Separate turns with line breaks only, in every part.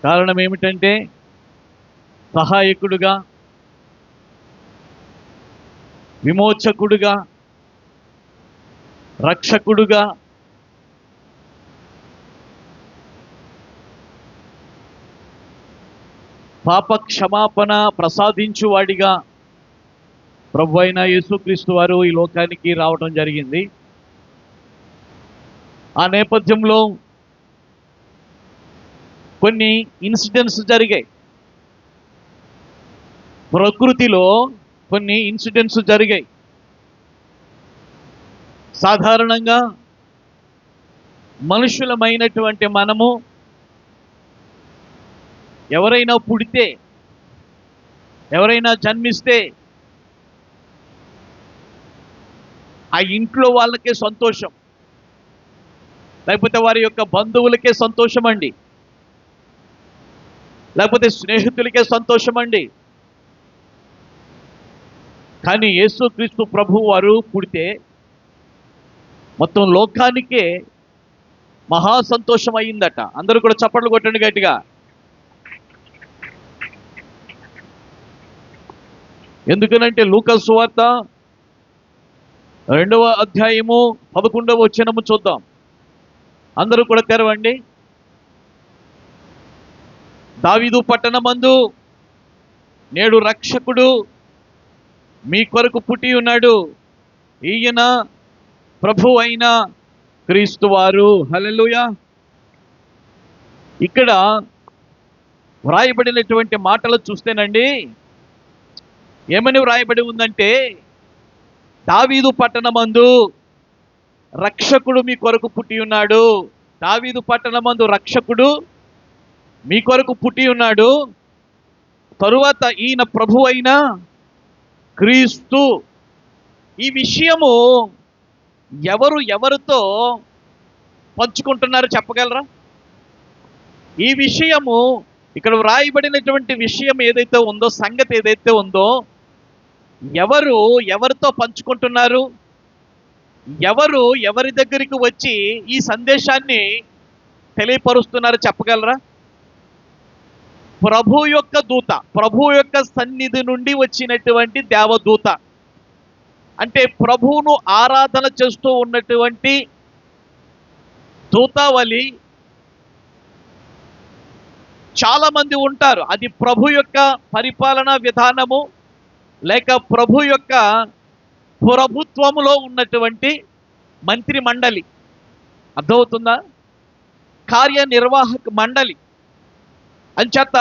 కారణం ఏమిటంటే సహాయకుడుగా, విమోచకుడుగా, రక్షకుడుగా, పాప క్షమాపణ ప్రసాదించువాడిగా ప్రభు అయిన యేసుక్రీస్తు వారు ఈ లోకానికి రావడం జరిగింది. ఆ నేపథ్యంలో కొన్ని ఇన్సిడెంట్స్ జరిగాయి. ప్రకృతిలో కొన్ని ఇన్సిడెంట్స్ జరిగాయి. సాధారణంగా మనుషులమైనటువంటి మనము ఎవరైనా పుడితే, ఎవరైనా జన్మిస్తే ఆ ఇంట్లో వాళ్ళకే సంతోషం, లేకపోతే వారి యొక్క బంధువులకే సంతోషం అండి, లేకపోతే స్నేహితులకే సంతోషం అండి. కానీ యేసుక్రీస్తు ప్రభు వారు పుడితే మొత్తం లోకానికే మహా సంతోషం అయిందట. అందరూ కూడా చప్పట్లు కొట్టండి గట్టిగా. ఎందుకనంటే లూకా సువార్త 2వ అధ్యాయము 11వ వచనము చూద్దాం. అందరూ కూడా తెరవండి. దావీదు పట్టణమందు నేడు రక్షకుడు మీ కొరకు పుట్టి ఉన్నాడు, ఈయన ప్రభు అయిన క్రీస్తు వారు. హల్లెలూయా. ఇక్కడ వ్రాయబడినటువంటి మాటలు చూస్తేనండి, ఏమని వ్రాయబడి ఉందంటే, దావీదు పట్టణమందు రక్షకుడు మీ కొరకు పుట్టి ఉన్నాడు. దావీదు పట్టణమందు రక్షకుడు మీ కొరకు పుట్టి ఉన్నాడు, తరువాత ఈయన ప్రభు అయిన క్రీస్తు. ఈ విషయము ఎవరితో పంచుకుంటున్నారు చెప్పగలరా? ఈ విషయము ఇక్కడ వ్రాయబడినటువంటి విషయం ఏదైతే ఉందో, సంగతి ఏదైతే ఉందో, ఎవరితో పంచుకుంటున్నారు? ఎవరి దగ్గరికి వచ్చి ఈ సందేశాన్ని తెలియపరుస్తున్నారు చెప్పగలరా? ప్రభు యొక్క దూత, ప్రభు యొక్క సన్నిధి నుండి వచ్చినటువంటి దేవదూత. అంటే ప్రభువును ఆరాధన చేస్తూ ఉన్నటువంటి దూతావళి చాలా మంది ఉంటారు. అది ప్రభు యొక్క పరిపాలనా విధానము, లేక ప్రభు యొక్క ప్రభుత్వములో ఉన్నటువంటి మంత్రి మండలి. అర్థమవుతుందా? కార్యనిర్వాహక మండలి. అంచేత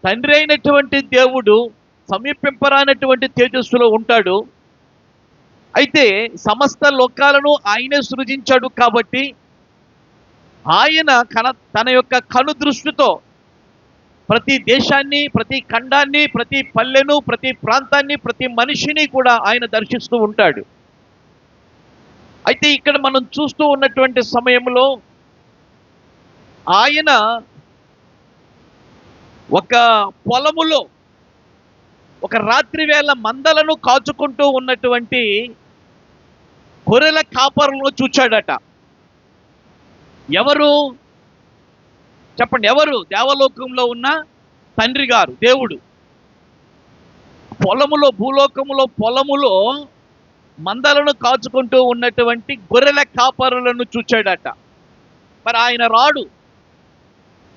తండ్రి అయినటువంటి దేవుడు సమీపింపరానటువంటి తేజస్సులో ఉంటాడు. అయితే సమస్త లోకాలను ఆయనే సృజించాడు కాబట్టి ఆయన తన యొక్క కను దృష్టితో ప్రతి దేశాన్ని, ప్రతి ఖండాన్ని, ప్రతి పల్లెను, ప్రతి ప్రాంతాన్ని, ప్రతి మనిషిని కూడా ఆయన దర్శిస్తూ ఉంటాడు. అయితే ఇక్కడ మనం చూస్తూ ఉన్నటువంటి సమయంలో ఆయన ఒక పొలములో ఒక రాత్రి వేళ మందలను కాచుకుంటూ ఉన్నటువంటి గొర్రెల కాపరులను చూచాడట. ఎవరు చెప్పండి? ఎవరు? దేవలోకంలో ఉన్న తండ్రి గారు, దేవుడు భూలోకములో మందలను కాచుకుంటూ ఉన్నటువంటి గొర్రెల కాపరులను చూచాడట. మరి ఆయన రాడు.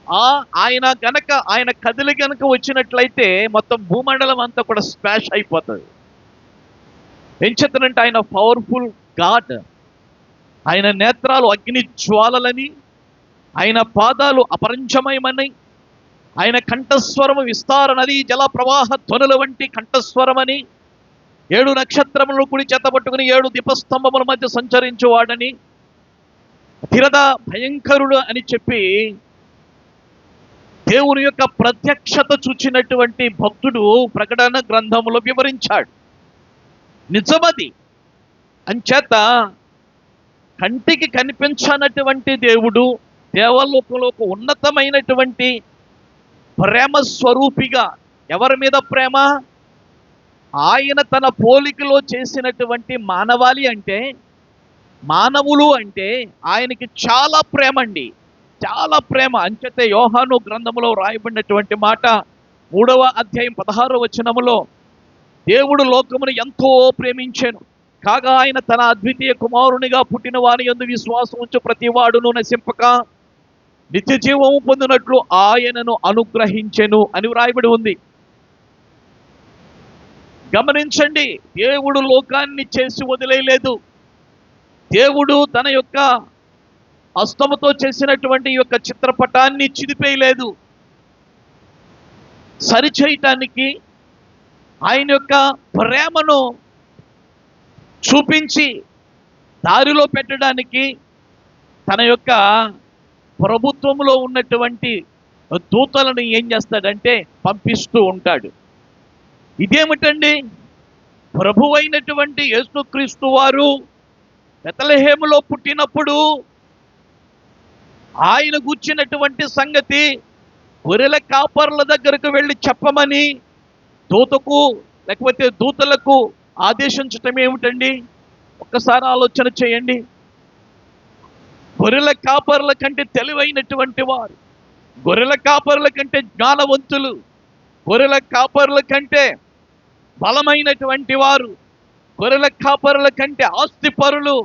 ఆయన కదిలి గనక వచ్చినట్లయితే మొత్తం భూమండలం అంతా కూడా స్మాష్ అయిపోతుంది. ఎంచేతనంటే ఆయన పవర్ఫుల్ గాడ్. ఆయన నేత్రాలు అగ్ని జ్వాలలని, ఆయన పాదాలు అపరంచమయమని, ఆయన కంఠస్వరము విస్తార నది జల ప్రవాహ ధ్వనుల వంటి కంఠస్వరమని, 7 నక్షత్రములను కుడి చేత పట్టుకుని 7 దీపస్తంభముల మధ్య సంచరించువాడని, తిరద భయంకరుడు అని చెప్పి దేవుని యొక్క ప్రత్యక్షత చూచినటువంటి భక్తుడు ప్రకటన గ్రంథములో వివరించాడు. నిజమది. అంచేత కంటికి కనిపించనటువంటి దేవుడు దేవలోకంలో ఒక ఉన్నతమైనటువంటి ప్రేమ స్వరూపిగా, ఎవరి మీద ప్రేమ? ఆయన తన పోలికలో చేసినటువంటి మానవులు అంటే ఆయనకి చాలా ప్రేమ అండి. చాలా ప్రేమ. అంచేతే యోహాను గ్రంథములో రాయబడినటువంటి మాట 3వ అధ్యాయం 16వ వచనములో, దేవుడు లోకమును ఎంతో ప్రేమించెను కాగా ఆయన తన అద్వితీయ కుమారునిగా పుట్టిన వాని యందు విశ్వాసం ఉంచు ప్రతి వాడును నశింపక నిత్య జీవము పొందినట్లు ఆయనను అనుగ్రహించెను అని వ్రాయబడి ఉంది. గమనించండి, దేవుడు లోకాన్ని చేసి వదిలేయలేదు. దేవుడు తన యొక్క హస్తముతో చేసినటువంటి యొక్క చిత్రపటాన్ని చిదిపేయలేదు. సరిచేయటానికి, ఆయన యొక్క ప్రేమను చూపించి దారిలో పెట్టడానికి తన యొక్క ప్రభుత్వంలో ఉన్నటువంటి దూతలను ఏం చేస్తాడంటే పంపిస్తూ ఉంటాడు. ఇదేమిటండి? ప్రభువైనటువంటి యేసుక్రీస్తు వారు బెత్లెహేములో పుట్టినప్పుడు ఆయన గూర్చినటువంటి సంగతి గొర్రెల కాపర్ల దగ్గరకు వెళ్ళి చెప్పమని దూతకు లేకపోతే దూతలకు ఆదేశించటం ఏమిటండి? ఒక్కసారి ఆలోచన చేయండి. గొర్రెల కాపర్ల కంటే తెలివైనటువంటి వారు, గొర్రెల కాపర్ల కంటే జ్ఞానవంతులు, గొర్రెల కాపర్ల కంటే బలమైనటువంటి వారు, గొర్రెల కాపర్ల కంటే ఆస్తిపరులు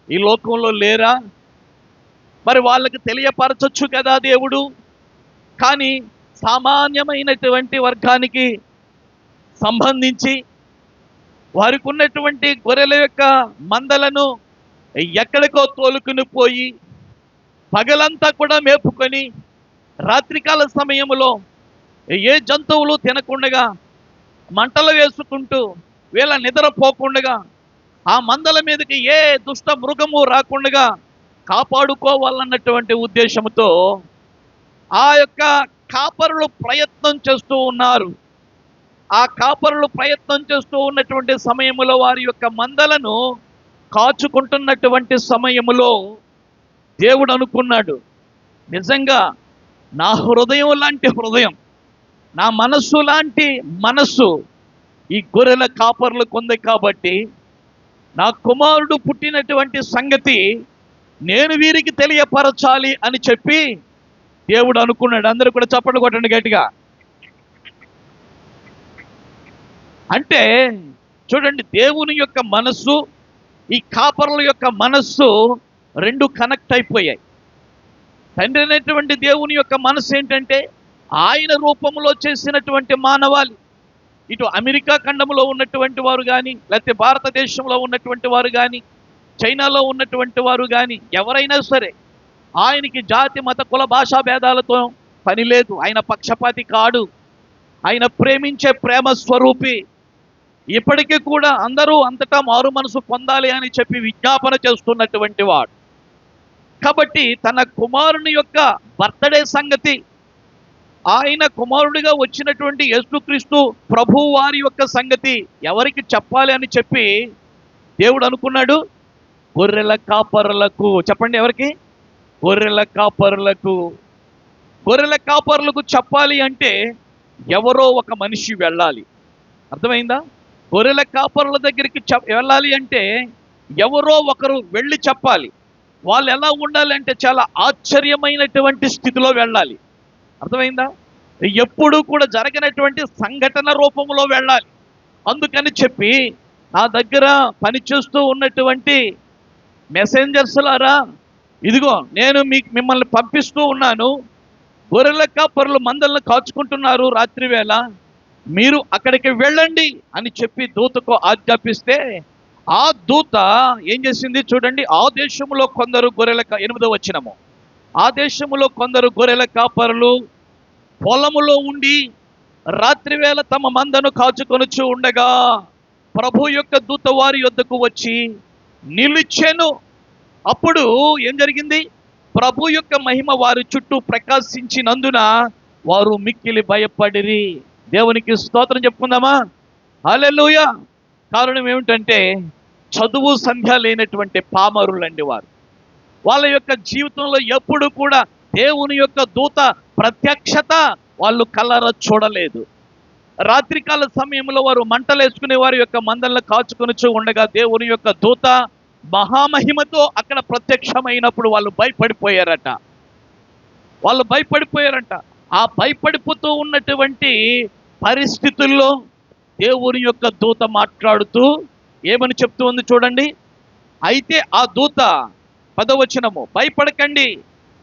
ఈ లోకంలో లేరా? మరి వాళ్ళకి తెలియపరచొచ్చు కదా దేవుడు. కానీ సామాన్యమైనటువంటి వర్గానికి సంబంధించి వారికి ఉన్నటువంటి గొర్రెల యొక్క మందలను ఎక్కడికో తోలుకుని పోయి పగలంతా కూడా మేపుకొని రాత్రికాల సమయంలో ఏ జంతువులు తినకుండగా మంటలు వేసుకుంటూ వీళ్ళ నిద్రపోకుండగా ఆ మందల మీదకి ఏ దుష్ట మృగము రాకుండగా కాపాడుకోవాలన్నటువంటి ఉద్దేశంతో ఆ యొక్క కాపరులు ప్రయత్నం చేస్తూ ఉన్నారు. ఆ కాపరులు ప్రయత్నం చేస్తూ ఉన్నటువంటి సమయంలో వారి యొక్క మందలను కాచుకుంటున్నటువంటి సమయంలో దేవుడు అనుకున్నాడు, నిజంగా నా హృదయం లాంటి హృదయం, నా మనస్సు లాంటి మనస్సు ఈ గొర్రెల కాపర్లకు ఉంది కాబట్టి నా కుమారుడు పుట్టినటువంటి సంగతి నేను వీరికి తెలియపరచాలి అని చెప్పి దేవుడు అనుకున్నాడు. అందరూ కూడా చప్పట్లు కొట్టండి గట్టిగా. అంటే చూడండి, దేవుని యొక్క మనస్సు, ఈ కాపర్ల యొక్క మనస్సు రెండు కనెక్ట్ అయిపోయాయి. తండ్రి అయినటువంటి దేవుని యొక్క మనస్సు ఏంటంటే ఆయన రూపంలో చేసినటువంటి మానవాళి, ఇటు అమెరికా ఖండంలో ఉన్నటువంటి వారు కానీ, లేకపోతే భారతదేశంలో ఉన్నటువంటి వారు కానీ, చైనాలో ఉన్నటువంటి వారు కానీ, ఎవరైనా సరే ఆయనకి జాతి మత కుల భాషా భేదాలతో పని లేదు. ఆయన పక్షపాతి కాడు. ఆయన ప్రేమించే ప్రేమ స్వరూపి. ఇప్పటికీ కూడా అందరూ అంతటా మారు మనసు పొందాలి అని చెప్పి విజ్ఞాపన చేస్తున్నటువంటి వాడు. కాబట్టి తన కుమారుని యొక్క బర్త్డే సంగతి, ఆయన కుమారుడిగా వచ్చినటువంటి యేసుక్రీస్తు ప్రభు వారి యొక్క సంగతి ఎవరికి చెప్పాలి అని చెప్పి దేవుడు అనుకున్నాడు? గొర్రెల కాపరులకు. చెప్పండి, ఎవరికి? గొర్రెల కాపరులకు. గొర్రెల కాపరులకు చెప్పాలి అంటే ఎవరో ఒక మనిషి వెళ్ళాలి. అర్థమైందా? గొర్రెల కాపరుల దగ్గరికి వెళ్ళాలి అంటే ఎవరో ఒకరు వెళ్ళి చెప్పాలి. వాళ్ళు ఎలా ఉండాలి అంటే చాలా ఆశ్చర్యమైనటువంటి స్థితిలో వెళ్ళాలి. అర్థమైందా? ఎప్పుడూ కూడా జరగనటువంటి సంఘటన రూపంలో వెళ్ళాలి. అందుకని చెప్పి నా దగ్గర పనిచేస్తూ ఉన్నటువంటి మెసెంజర్స్లారా, ఇదిగో నేను మిమ్మల్ని పంపిస్తూ ఉన్నాను. గొర్రెల కాపరులు మందలను కాచుకుంటున్నారు రాత్రి వేళ, మీరు అక్కడికి వెళ్ళండి అని చెప్పి దూతకు ఆజ్ఞాపిస్తే ఆ దూత ఏం చేసింది చూడండి. ఆ దేశంలో కొందరు గొర్రెల 8వ వచనము, ఆ దేశంలో కొందరు గొర్రెల కాపరులు పొలములో ఉండి రాత్రి వేళ తమ మందను కాచుకొనుచు ఉండగా ప్రభు యొక్క దూత వారి యొద్దకు వచ్చి నిలిచెను. అప్పుడు ఏం జరిగింది? ప్రభు యొక్క మహిమ వారి చుట్టూ ప్రకాశించినందున వారు మిక్కిలి భయపడిరి. దేవునికి స్తోత్రం చెప్పుకుందామా? హల్లెలూయా. కారణం ఏమిటంటే చదువు సంధ్య లేనటువంటి పామరులండి వారు. వాళ్ళ యొక్క జీవితంలో ఎప్పుడు కూడా దేవుని యొక్క దూత ప్రత్యక్షత వాళ్ళు కళ్ళార చూడలేదు. రాత్రికాల సమయంలో వారు మంటలు వేసుకునే వారి యొక్క మందలను కాచుకొని ఉండగా దేవుని యొక్క దూత మహామహిమతో అక్కడ ప్రత్యక్షమైనప్పుడు వాళ్ళు భయపడిపోయారట. వాళ్ళు భయపడిపోయారంట. ఆ భయపడిపోతూ ఉన్నటువంటి పరిస్థితుల్లో దేవుని యొక్క దూత మాట్లాడుతూ ఏమని చెప్తూ ఉంది చూడండి. అయితే ఆ దూత 10వ వచనము, భయపడకండి,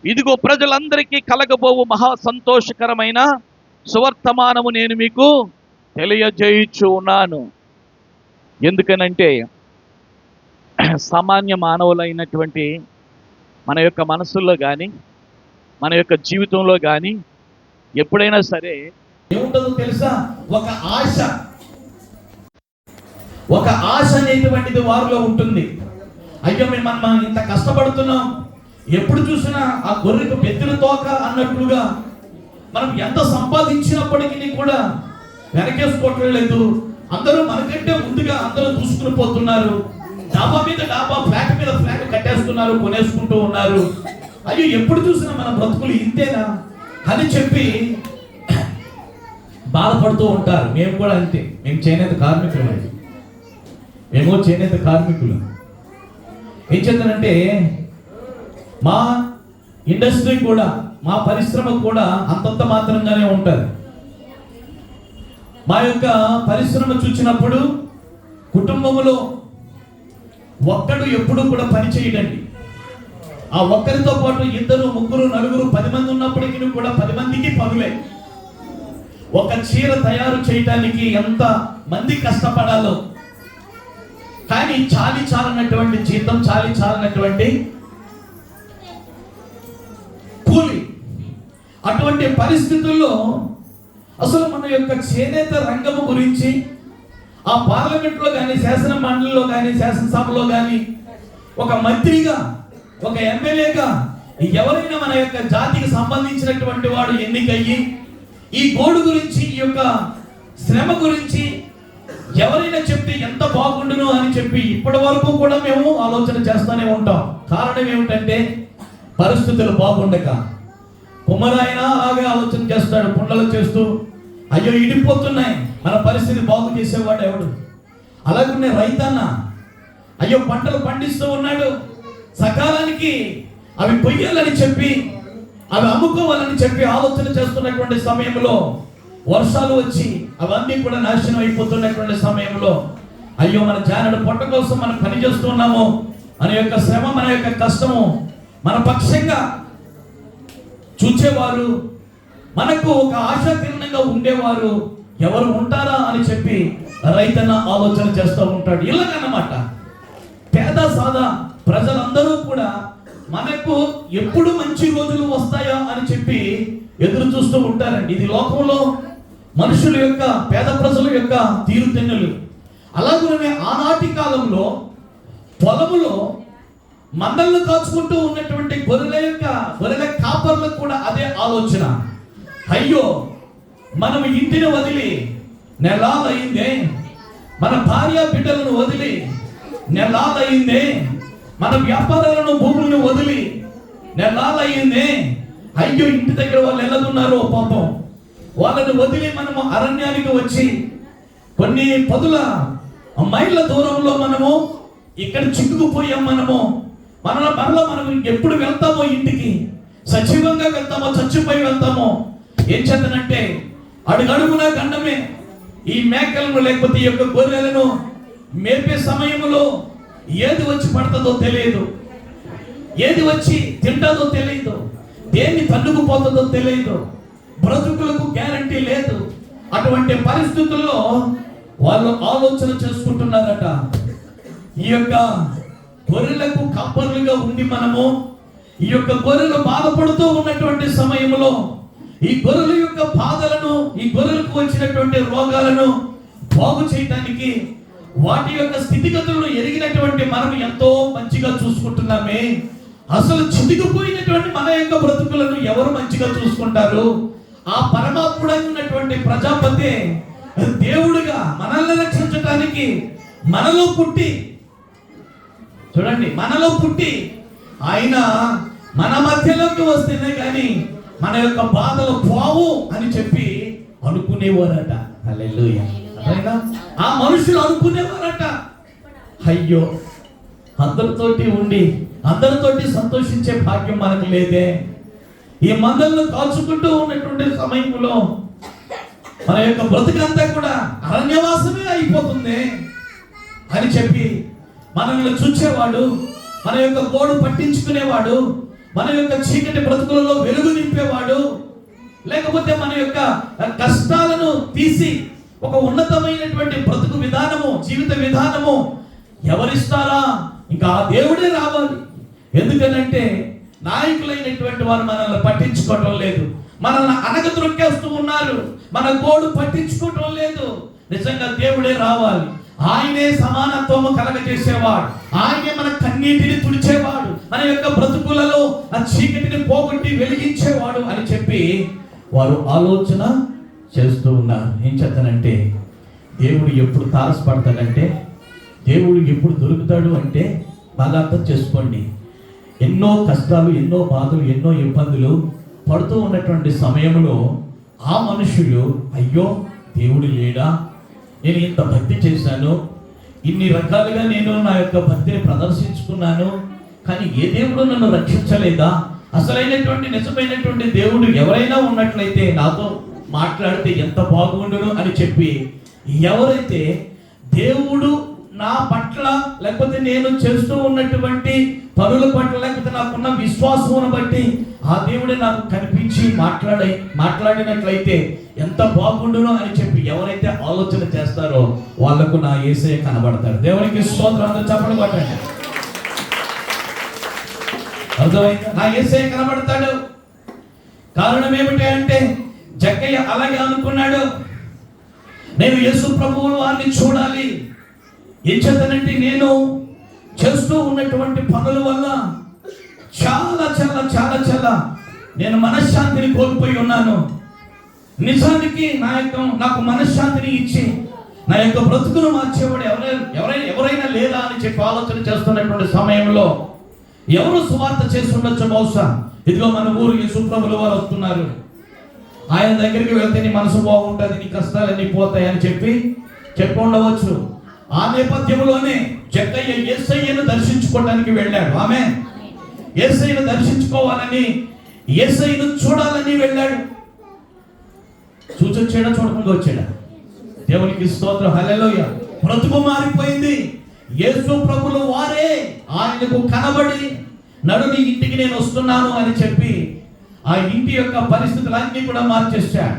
ఇదిగో ప్రజలందరికీ కలగబోవు మహా సంతోషకరమైన సువర్తమానము నేను మీకు తెలియజేయుచు ఉన్నాను. ఎందుకనంటే సామాన్య మానవులైనటువంటి మన యొక్క మనసుల్లో కానీ మన యొక్క జీవితంలో కానీ ఎప్పుడైనా సరే
ఏముంటుందో తెలుసా? ఒక ఆశ అనేటువంటిది వారిలో ఉంటుంది. అయ్యో మనం ఇంత కష్టపడుతున్నాం, ఎప్పుడు చూసినా ఆ గొర్రెకు బెత్తుల తోక అన్నట్లుగా మనం ఎంత సంపాదించినప్పటికీ కూడా వెనకేసుకోవటం లేదు. అందరూ మనకంటే ముందుగా అందరూ దూసుకుని పోతున్నారు. డాబా మీద డాబా, ఫ్లాట్ మీద ఫ్లాట్ కట్టేస్తున్నారు, కొనేసుకుంటూ ఉన్నారు. అయ్యో ఎప్పుడు చూసినా మన బ్రతుకులు ఇంతేనా అని చెప్పి బాధపడుతూ ఉంటారు. మేము కూడా అంతే. మేము చేనేత కార్మికులు, మేము చేనేత కార్మికులు. ఏం చేద్దానంటే మా ఇండస్ట్రీ కూడా, మా పరిశ్రమ కూడా అంతంత మాత్రంగానే ఉంటుంది. మా యొక్క పరిశ్రమ చూసినప్పుడు కుటుంబంలో ఒక్కడు ఎప్పుడు కూడా పని చేయడండి. ఆ ఒక్కరితో పాటు 2, 3, 4, 10 మంది ఉన్నప్పటికీ కూడా 10 మందికి పనులే. ఒక చీర తయారు చేయడానికి ఎంత మంది కష్టపడాలో, కానీ చాలినటువంటి జీతం, చాలినటువంటి కూలి. అటువంటి పరిస్థితుల్లో అసలు మన యొక్క చేనేత రంగము గురించి ఆ పార్లమెంట్లో కానీ, శాసన మండలిలో కానీ, శాసనసభలో కానీ ఒక మంత్రిగా, ఒక ఎమ్మెల్యేగా ఎవరైనా మన యొక్క జాతికి సంబంధించినటువంటి వాడు ఎన్నికయ్యి ఈ గోడు గురించి, ఈ యొక్క శ్రమ గురించి ఎవరైనా చెప్తే ఎంత బాగుండును అని చెప్పి ఇప్పటి వరకు కూడా మేము ఆలోచన చేస్తూనే ఉంటాం. కారణం ఏమిటంటే పరిస్థితులు బాగుండక కుమ్మరాయన అలాగే ఆలోచన చేస్తాడు, పుండలు చేస్తూ అయ్యో ఇడిపోతున్నాయి, మన పరిస్థితి బాగు చేసేవాడు ఎవడు? అలాగే రైతన్న అయ్యో పంటలు పండిస్తూ ఉన్నాడు, సకాలానికి అవి కొయ్యాలని చెప్పి, అవి అమ్ముకోవాలని చెప్పి ఆలోచన చేస్తున్నటువంటి సమయంలో వర్షాలు వచ్చి అవన్నీ కూడా నాశనం అయిపోతున్నటువంటి సమయంలో అయ్యో మన జానడు పొట్ట కోసం మనం పని చేస్తున్నాము మన యొక్క శ్రమ, మన యొక్క కష్టము మన పక్షంగా చూచేవారు, మనకు ఒక ఆశాకిరణంగా ఉండేవారు ఎవరు ఉంటారా అని చెప్పి రైతన్న ఆలోచన చేస్తూ ఉంటాడు. ఇలాగన్నమాట పేద సాదా ప్రజలందరూ కూడా మనకు ఎప్పుడు మంచి రోజులు వస్తాయా అని చెప్పి ఎదురు చూస్తూ ఉంటారండి. ఇది లోకంలో మనుషుల యొక్క, పేద ప్రజల యొక్క తీరుతెన్నులు. అలాగే ఆనాటి కాలంలో పొలములో మందలను కాచుకుంటూ ఉన్నటువంటి గొర్రెల కాపర్లకు కూడా అదే ఆలోచన. అయ్యో మనం ఇంటిని వదిలి నెలాలయ్యిందే, మన భార్య బిడ్డలను వదిలి నెలాలయ్యిందే, మన వ్యాపారాలను, భూములను వదిలి నెలాలయ్యిందే. అయ్యో ఇంటి దగ్గర వాళ్ళు ఎలాగున్నారో పాపం, వాళ్ళని వదిలి మనము అరణ్యానికి వచ్చి కొన్ని పదుల మైళ్ళ దూరంలో మనము ఇక్కడ చిక్కుకుపోయాం. మరలా మనం ఎప్పుడు వెళ్తామో ఇంటికి, సజీవంగా వెళ్తామో చచ్చిపోయి వెళ్తామో. ఏం చేతనంటే అడుగడుగునా గండమే. ఈ మేకలను లేకపోతే ఈ యొక్క గొర్రెలను మేపే సమయంలో ఏది వచ్చి పడుతుందో తెలియదు, ఏది వచ్చి తింటుందో తెలియదు, దేన్ని తన్నుకుపోతుందో తెలియదు, బ్రతుకులకు గ్యారంటీ లేదు. అటువంటి పరిస్థితుల్లో వాళ్ళు ఆలోచన చేసుకుంటున్నారట. ఈ యొక్క గొర్రెలకు కాపర్లుగా ఉండి మనము ఈ యొక్క గొర్రెలు బాధపడుతూ ఉన్నటువంటి సమయంలో ఈ గొర్రెల యొక్క బాధలను, ఈ గొర్రెలకు వచ్చినటువంటి రోగాలను బాగు చేయడానికి వాటి యొక్క స్థితిగతులను ఎరిగినటువంటి మనం ఎంతో మంచిగా చూసుకుంటున్నామే. అసలు చితికిపోయినటువంటి మన యొక్క బ్రతుకులను ఎవరు మంచిగా చూసుకుంటారు? ఆ పరమాత్ముడైనటువంటి ప్రజాపతి దేవుడిగా మనల్ని రక్షించడానికి మనలో పుట్టి, చూడండి, మనలో పుట్టి ఆయన మన మధ్యలోకి వస్తేనే కానీ మన యొక్క బాధలు పోవు అని చెప్పి అనుకునేవారట. హల్లెలూయా. ఆ మనుషులు అనుకునేవారట, అయ్యో అందరితోటి ఉండి అందరితోటి సంతోషించే భాగ్యం మనకు లేదే, ఈ మందలను కాల్చుకుంటూ ఉన్నటువంటి సమయంలో మన యొక్క బ్రతుకంతా కూడా అరణ్యవాసమే అయిపోతుంది అని చెప్పి మనల్ని చూచేవాడు, మన యొక్క గోడు పట్టించుకునేవాడు, మన యొక్క చీకటి బ్రతుకులలో వెలుగు నింపేవాడు, లేకపోతే మన యొక్క కష్టాలను తీసి ఒక ఉన్నతమైనటువంటి బ్రతుకు విధానము, జీవిత విధానము ఎవరిస్తారా? ఇంకా ఆ దేవుడే రావాలి. ఎందుకనంటే నాయకులైనటువంటి వారు మనల్ని పట్టించుకోవటం లేదు, మనల్ని అనగదొక్కేస్తూ ఉన్నారు, మన గోడు పట్టించుకోవటం లేదు. నిజంగా దేవుడే రావాలి. ఆయనే సమానత్వము కలగజేసేవాడు, ఆయనే మన కన్నీటిని తుడిచేవాడు, మన యొక్క బ్రతుకులలో ఆ చీకటిని పోగొట్టి వెలిగించేవాడు అని చెప్పి వారు ఆలోచన చేస్తూ ఉన్నారు. ఏం చెప్తానంటే, దేవుడు ఎప్పుడు తారసపడతాడంటే, దేవుడు ఎప్పుడు దొరుకుతాడు అంటే బాగా అర్థం చేసుకోండి. ఎన్నో కష్టాలు, ఎన్నో బాధలు, ఎన్నో ఇబ్బందులు పడుతూ ఉన్నటువంటి సమయంలో ఆ మనుషులు, అయ్యో దేవుడు లేడా, నేను ఇంత భక్తి చేశాను, ఇన్ని రకాలుగా నేను నా యొక్క భక్తిని ప్రదర్శించుకున్నాను, కానీ ఏ దేవుడు నన్ను రక్షించలేదా? అసలైనటువంటి నిజమైనటువంటి దేవుడు ఎవరైనా ఉన్నట్లయితే నాతో మాట్లాడితే ఎంత బాగుండును అని చెప్పి ఎవరైతే దేవుడు నా పట్ల, లేకపోతే నేను చేస్తూ ఉన్నటువంటి పనుల పట్ల, లేకపోతే నాకున్న విశ్వాసమును బట్టి ఆ దేవుడే నాకు కనిపించి మాట్లాడినట్లయితే ఎంత బాగుండును అని చెప్పి ఎవరైతే ఆలోచన చేస్తారో వాళ్లకు నా యేసయ్య కనబడతాడు. దేవునికి స్తోత్రం. అందరూ చెప్పండి పట్టండి. అర్థమైందా? నా యేసయ్య కనబడతాడు. కారణం ఏమిటి అంటే, జక్కయ్య అలాగే అనుకున్నాడు, నేను యేసు ప్రభువు వారిని చూడాలి. ఏం చేతనంటే, నేను చేస్తూ ఉన్నటువంటి పనుల వల్ల చాలా చాలా చాలా చాలా నేను మనశ్శాంతిని కోల్పోయి ఉన్నాను. నిజానికి నాకు మనశ్శాంతిని ఇచ్చి నా యొక్క బ్రతుకును మార్చేవాడు ఎవరైనా లేదా అని చెప్పి ఆలోచన చేస్తున్నటువంటి సమయంలో ఎవరు సువార్త చేసి ఉండొచ్చు బహుశా. ఇదిగో మన ఊరు యేసు ప్రభుల వారు వస్తున్నారు, ఆయన దగ్గరికి వెళ్తే నీ మనసు బాగుంటుంది, నీ కష్టాలన్నీ పోతాయి అని చెప్పి ఉండవచ్చు. ఆ నేపథ్యంలోనే జక్కయ్య యేసయ్యను దర్శించుకోవడానికి వెళ్ళాడు. ఆమె యేసయ్యను దర్శించుకోవాలని, యేసయ్యను చూడాలని వెళ్ళాడు. చూచొచ్చాడా, చూడకుండా వచ్చాడా? దేవునికి స్తోత్రం. హల్లెలూయా. బ్రతుకు మారిపోయింది. యేసు ప్రభులు వారే ఆయనకు కనబడి, నడు నీ ఇంటికి నేను వస్తున్నాను అని చెప్పి ఆ ఇంటి యొక్క పరిస్థితులన్నీ కూడా మార్చేశాడు.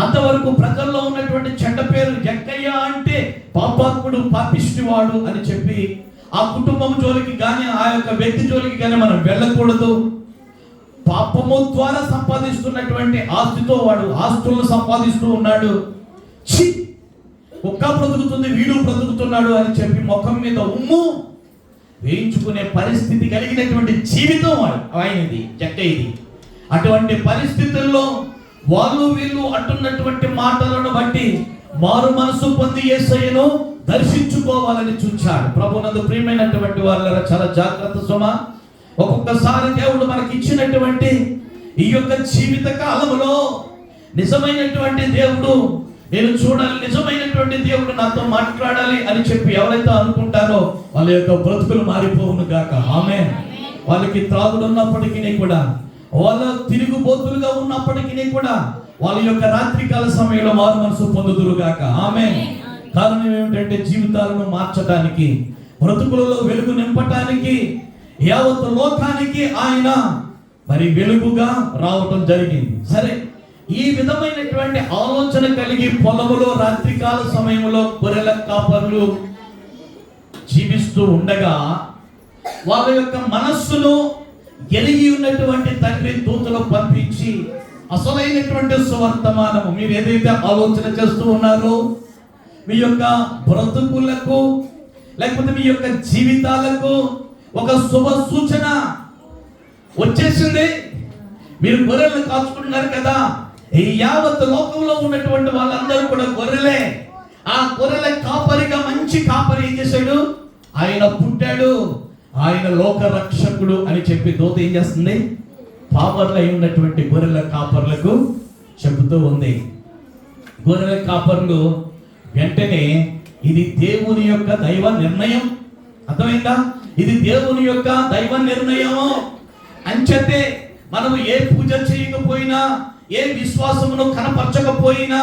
అంతవరకు ప్రజల్లో ఉన్నటువంటి చెడ్డ పేరు, జక్కయ్య అంటే పాపాత్ముడు, పాపిష్టివాడు అని చెప్పి ఆ కుటుంబం జోలికి కానీ, ఆ యొక్క వ్యక్తి జోలికి కానీ మనం వెళ్ళకూడదు. పాపము ద్వారా సంపాదిస్తున్నటువంటి ఆస్తితో వాడు ఆస్తులను సంపాదిస్తూ ఉన్నాడు. కుక్క బ్రతుకుతుంది, వీడు బ్రతుకుతున్నాడు అని చెప్పి ముఖం మీద ఉమ్ము వేయించుకునే పరిస్థితి కలిగినటువంటి జీవితం ఆయనది, జక్కయ్యది. అటువంటి పరిస్థితుల్లో వాళ్ళు వీళ్ళు అంటున్నటువంటి మాటలను బట్టి మారు మనసు పొంది యేసయ్యను దర్శించుకోవాలని చూచాడు. ప్రభునందు ప్రియమైనటువంటి వాళ్ళ చాలా జాగ్రత్త సుమ. ఒక్కొక్కసారి దేవుడు మనకి ఇచ్చినటువంటి ఈ యొక్క జీవిత కాలంలో నిజమైనటువంటి దేవుడు నేను చూడాలి, నిజమైనటువంటి దేవుడు నాతో మాట్లాడాలి అని చెప్పి ఎవరైతే అనుకుంటారో వాళ్ళ యొక్క బ్రతుకులు మారిపోవును గాక. ఆమేన్. వాళ్ళకి త్రాగుడు ఉన్నప్పటికీ కూడా, వాళ్ళ తిరుగుబోతులుగా ఉన్నప్పటికీ కూడా వాళ్ళ యొక్క రాత్రికాల సమయంలో మారు మనసు పొందుదురుగాక. ఆమేన్. కారణం ఏమిటంటే, జీవితాలను మార్చడానికి, బ్రతుకులలో వెలుగు నింపటానికి, యావత్ లోకానికి ఆయన మరి వెలుగుగా రావటం జరిగింది. సరే, ఈ విధమైనటువంటి ఆలోచన కలిగి పొలములో రాత్రికాల సమయంలో గొర్రెల కాపరులు జీవిస్తూ ఉండగా వాళ్ళ యొక్క మనస్సును ఎలిగి ఉన్నటువంటి తండ్రి దూతలు పంపించి అసలైనటువంటి సువర్తమానము, మీరు ఏదైతే ఆలోచన చేస్తూ ఉన్నారో మీ యొక్క బ్రతుకులకు, లేకపోతే మీ యొక్క జీవితాలకు ఒక శుభ సూచన వచ్చేసింది. మీరు గొర్రెలను కాచుకుంటున్నారు కదా, ఈ యావత్ లోకంలో ఉన్నటువంటి వాళ్ళందరూ కూడా గొర్రెలే. ఆ గొర్రెల కాపరిగా మంచి కాపరి ఏం చేశాడు? ఆయన పుట్టాడు, ఆయన లోక రక్షకుడు అని చెప్పి దూత ఏం చేస్తుంది? పాపర్లు అయి ఉన్నటువంటి గొర్రెల కాపర్లకు చెబుతూ ఉంది. గొర్రెల కాపర్లు వెంటనే ఇది దేవుని యొక్క దైవ నిర్ణయం, అర్థమైందా? ఇది దేవుని యొక్క దైవ నిర్ణయము అంచతే మనము ఏ పూజ చేయకపోయినా, ఏ విశ్వాసమును కనపరచకపోయినా,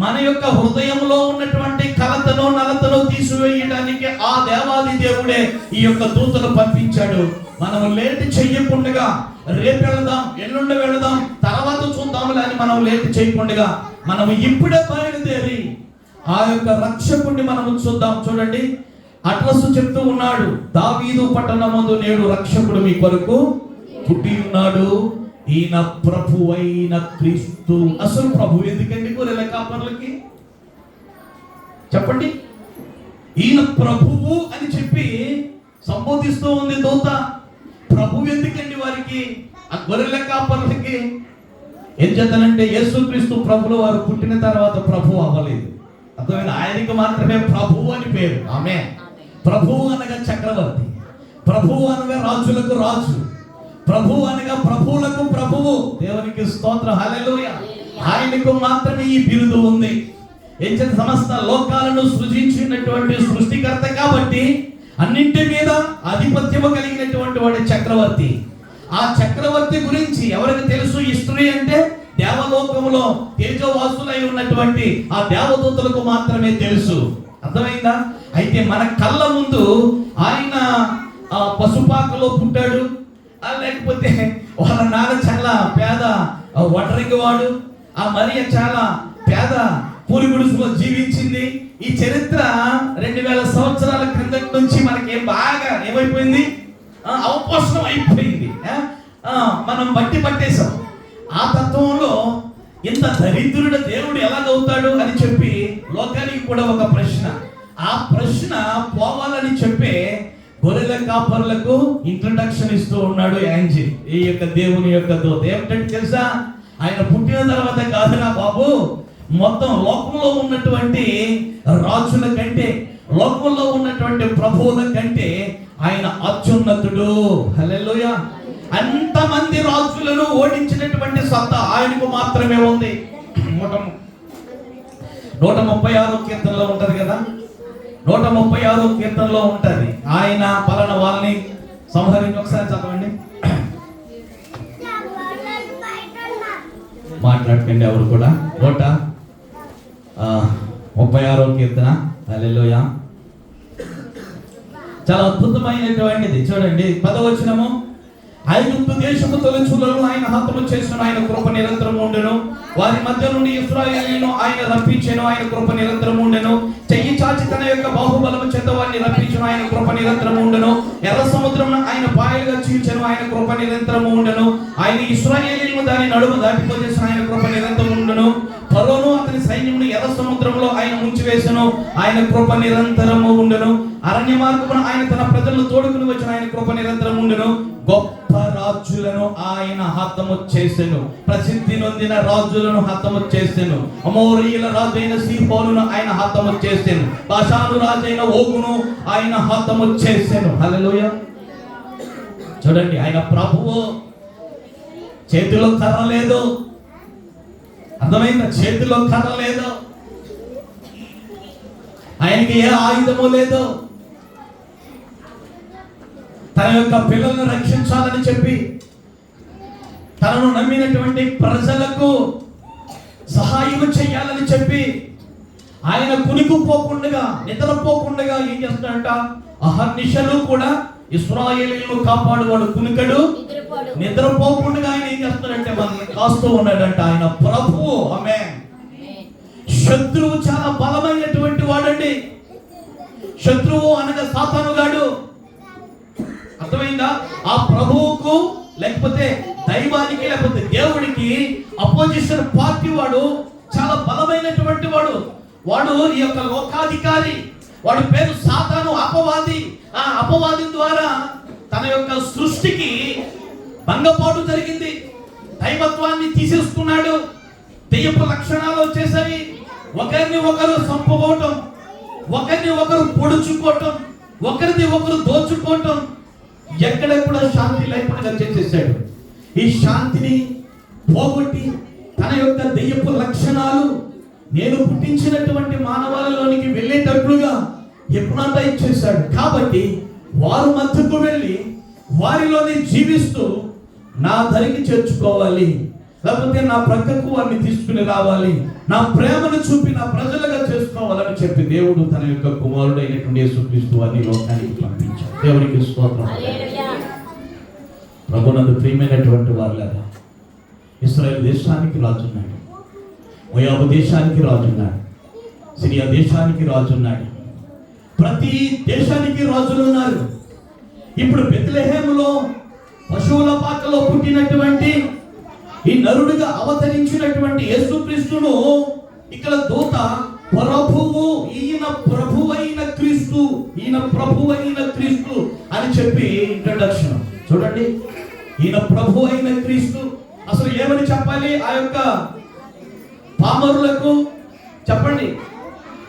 మన యొక్క హృదయంలో ఉన్నటువంటి కలతను నలతను తీసివేయడానికి ఆ దేవాది దేవుడే ఈ యొక్క దూతను పంపించాడు. మనము లేట్ చెయ్యకుండా రేపు వెళదాం, ఎల్లుండి వెళదాం, తర్వాత చూద్దాంలే అని మనం లేట్ చేయకుండా మనము ఇప్పుడే బయలుదేరి ఆ యొక్క రక్షకుడిని మనము చూద్దాం. చూడండి, అట్లసు చెప్తూ ఉన్నాడు, దావీదు పట్టణమందు నేడు రక్షకుడు మీ కొరకు పుట్టి ఉన్నాడు, ఈయన ప్రభు అయిన క్రీస్తు. అసలు ప్రభు ఎందుకండి గొర్రెల కాపర్లకి? చెప్పండి. ఈయన ప్రభువు అని చెప్పి సంబోధిస్తూ ఉంది దూత. ప్రభు ఎందుకండి వారికి, ఆ గొర్రెల కాపర్లకి? ఏం చేద్దానంటే యేసుక్రీస్తు ప్రభులు వారు పుట్టిన తర్వాత ప్రభు అవ్వలేదు. అర్థమైనా? ఆయనకి మాత్రమే ప్రభు అని పేరు. ఆమె ప్రభు అనగా చక్రవర్తి, ప్రభు అనగా రాజులకు రాజు, ప్రభు అనగా ప్రభువులకు ప్రభువు. దేవునికి స్తోత్రం, హల్లెలూయా. ఆయనకు మాత్రమే ఈ బిరుదు ఉంది. ఏం చేత? సమస్త లోకాలను సృజించినటువంటి సృష్టికర్త కాబట్టి అన్నింటి మీద ఆధిపత్యము కలిగినటువంటి వాడి చక్రవర్తి. ఆ చక్రవర్తి గురించి ఎవరికి తెలుసు? హిస్టరీ అంటే దేవలోకములో తేజోవాసులై ఉన్నటువంటి ఆ దేవదూతలకు మాత్రమే తెలుసు. అర్థమైందా? అయితే మన కళ్ళ ముందు ఆయన పశుపాకలో పుట్టాడు, లేకపోతే వాళ్ళ నాన్న చాలా పేద ఒంటరికి వాడు, ఆ మరియ చాలా పేద పూరి గుడిసెలో జీవించింది. ఈ చరిత్ర 2000 సంవత్సరాల క్రిందటి నుంచి మనకి బాగా ఏమైపోయింది? అవపోషణం అయిపోయింది. మనం బట్టి పట్టేశాం. ఆ తత్వంలో ఇంత దరిద్రుడు దేవుడు ఎలాగవుతాడు అని చెప్పి లోకానికి కూడా ఒక ప్రశ్న. ఆ ప్రశ్న పోవాలని చెప్పే గొర్రెల కాపరులకు ఇంట్రడక్షన్ ఇస్తూ ఉన్నాడు యాంజిల్, ఈ యొక్క దేవుని యొక్క దూత. ఏమిటంటే తెలుసా? ఆయన పుట్టిన తర్వాత కాదురా బాబు, మొత్తం లోకంలో ఉన్నటువంటి రాజుల కంటే, లోకంలో ఉన్నటువంటి ప్రభువుల కంటే ఆయన అత్యున్నతుడు. హల్లెలూయా. అంతమంది రాజులను ఓడించినటువంటి సత్తా ఆయనకు మాత్రమే ఉంది. 136 కీర్తనలో ఉంటది కదా, 136 కీర్తనలో ఉంటది, ఆయన పలానా వాళ్ళని సంహరించి. ఒకసారి చదవండి. మాట్లాడకండి ఎవరు కూడా. 136 కీర్తన. హల్లెలూయా. చాలా అద్భుతమైనటువంటిది. చూడండి 10వ వచనము, ఐగుప్తు దేశము తొలిచూలను ఆయన హతము చేసిన ఆయన కృప నిరంతరము ఉండెను. వారి మధ్య నుండి ఇశ్రాయేలును ఆయన రప్పించెను, ఆయన కృప నిరంతరము ఉండెను. చెయ్యి చాచి తన యొక్క బాహుబలము చేత వారిని రప్పించెను, ఆయన కృప నిరంతరము ఉండెను. ఎర్ర సముద్రమును ఆయన పాయలుగా చీల్చెను, ఆయన కృప నిరంతరము ఉండెను. ఆయన ఇశ్రాయేలును దాని నడుము దాటిపోచేసిన, ఆయన కృప నిరంతరము ఉండెను. ఫరోను అతని సైన్యమును ఎర్ర సముద్రంలో ఆయన ముంచివేసెను, ఆయన కృప నిరంతరము ఉండెను. అరణ్య మార్గమున ఆయన తన ప్రజలను తోడుకుని వచ్చిన, ఆయన కృప నిరంతరము ఉండెను. గొప్ప రాజులను ఆయన హతము చేసెను, ప్రసిద్ధి నొందిన రాజులను హతము చేసెను. అమోరీయుల రాజైన సీహోనును ఆయన హతము చేసెను, బాషాను రాజైన ఓగును ఆయన హతము చేసెను. హల్లెలూయా. చూడండి, ఆయన ప్రభువు. చేతిలో కర్ర లేదు. అర్థమైందా? చేతిలో కర్ర లేదు. ఆయనకి ఏ ఆయుధము లేదు. తన యొక్క పిల్లలను రక్షించాలని చెప్పి తనను నమ్మినటువంటి ప్రజలకు సహాయం చేయాలని చెప్పి ఆయన కునికిపోకుండా, నిద్రపోకుండా ఏం చేస్తాడంట? అహర్నిశలు కూడా ఇశ్రాయేలీయులను కాపాడువాడు, కునికడు నిద్రపోకుండా ఆయన ఏం చేస్తాడంటే మనల్ని కాస్తూ ఉన్నాడంట. ఆయన ప్రభువు. ఆమేన్. శత్రువు చాలా బలమైనటువంటి వాడండి. శత్రువు అనగా సాతానుగాడు. అర్థమైందా? ఆ ప్రభువుకు లేకపోతే దైవానికి లేకపోతే దేవుడికి అపోజిషన్ పార్టీ వాడు చాలా బలమైనటువంటి వాడు. వాడు ఈ యొక్క లోకాధికారి. వాడి పేరు సాతాను, అపవాది. ఆ అపవాది ద్వారా తన యొక్క సృష్టికి భంగపాటు జరిగింది. దైవత్వాన్ని తీసేసుకున్నాడు. దెయ్యపు లక్షణాలు వచ్చేసరి ఒకరిని ఒకరు చంపుకోవటం, ఒకరిని ఒకరు పొడుచుకోవటం, ఒకరిని ఒకరు దోచుకోవటం, ఎక్కడ కూడా శాంతి లేకుండా చేసేసాడు. ఈ శాంతిని పోగొట్టి తన యొక్క దెయ్యపు లక్షణాలు నేను పుట్టించినటువంటి మానవాళిలోనికి వెళ్ళేటట్లుగా హిప్నటైజ్ చేశాడు. కాబట్టి వారు మధ్యకు వెళ్ళి వారిలోనే జీవిస్తూ నా ధరికి చేర్చుకోవాలి, లేకపోతే నా ప్రక్కకు వారిని తీసుకుని రావాలి, నా ప్రేమను చూపి నా ప్రజలుగా చేసుకోవాలని చెప్పి దేవుడు తన యొక్క కుమారుడైనటువంటి యేసుక్రీస్తు వారిని లోకానికి పంపించాడు. దేవునికి స్తోత్రం. ప్రభునందు ప్రియమైనటువంటి వారులారా, ఇశ్రాయేలు దేశానికి రాజున్నాడు, మోయాబు దేశానికి రాజున్నాడు, సిరియా దేశానికి రాజున్నాడు, ప్రతి దేశానికి రాజులు ఉన్నారు. ఇప్పుడు బెత్లెహేములో పశువుల పాకలో పుట్టినటువంటి ఈ నరుడిగా అవతరించినటువంటి యేసుక్రీస్తును ఇక్కడ దూత ప్రభువు, ఈయన ప్రభువైన క్రీస్తు, ఈయన ప్రభువైన క్రీస్తు అని చెప్పి ఇంట్రడక్షన్ చూడండి. ఈయన ప్రభు అయిన క్రీస్తు. అసలు ఏమని చెప్పాలి ఆ యొక్క పామరులకు? చెప్పండి,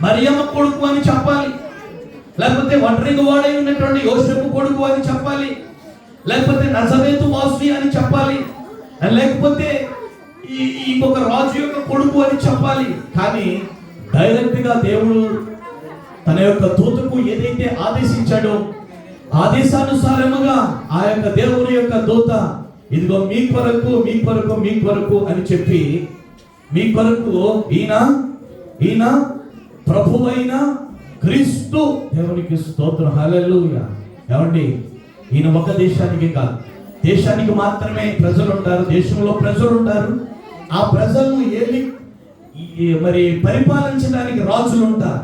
మరియమ్మ కొడుకు అని చెప్పాలి, లేకపోతే ఒంటరిగా వాడై ఉన్నటువంటి యోసేపు కొడుకు అని చెప్పాలి, లేకపోతే నజరేతు వాసి అని చెప్పాలి, లేకపోతే ఇంకొక రాజు యొక్క కొడుకు అని చెప్పాలి. కానీ డైరెక్ట్ గా దేవుడు తన యొక్క దూతకు ఏదైతే ఆదేశించాడో ఆదేశానుసారముగా ఆ యొక్క దేవుని యొక్క దూత ఇదిగో మీ కొరకు మీ కొరకు మీ కొరకు అని చెప్పి, మీ కొరకు ఈయన ప్రభువైన క్రీస్తు. దేవునికి స్తోత్రం, హల్లెలూయా. ఏమండి, ఈయన ఒక దేశానికి కాదు, దేశానికి మాత్రమే ప్రజలు ఉంటారు, దేశంలో ప్రజలు ఉంటారు. ఆ ప్రజలను మరి పరిపాలించడానికి రాజులు ఉంటారు.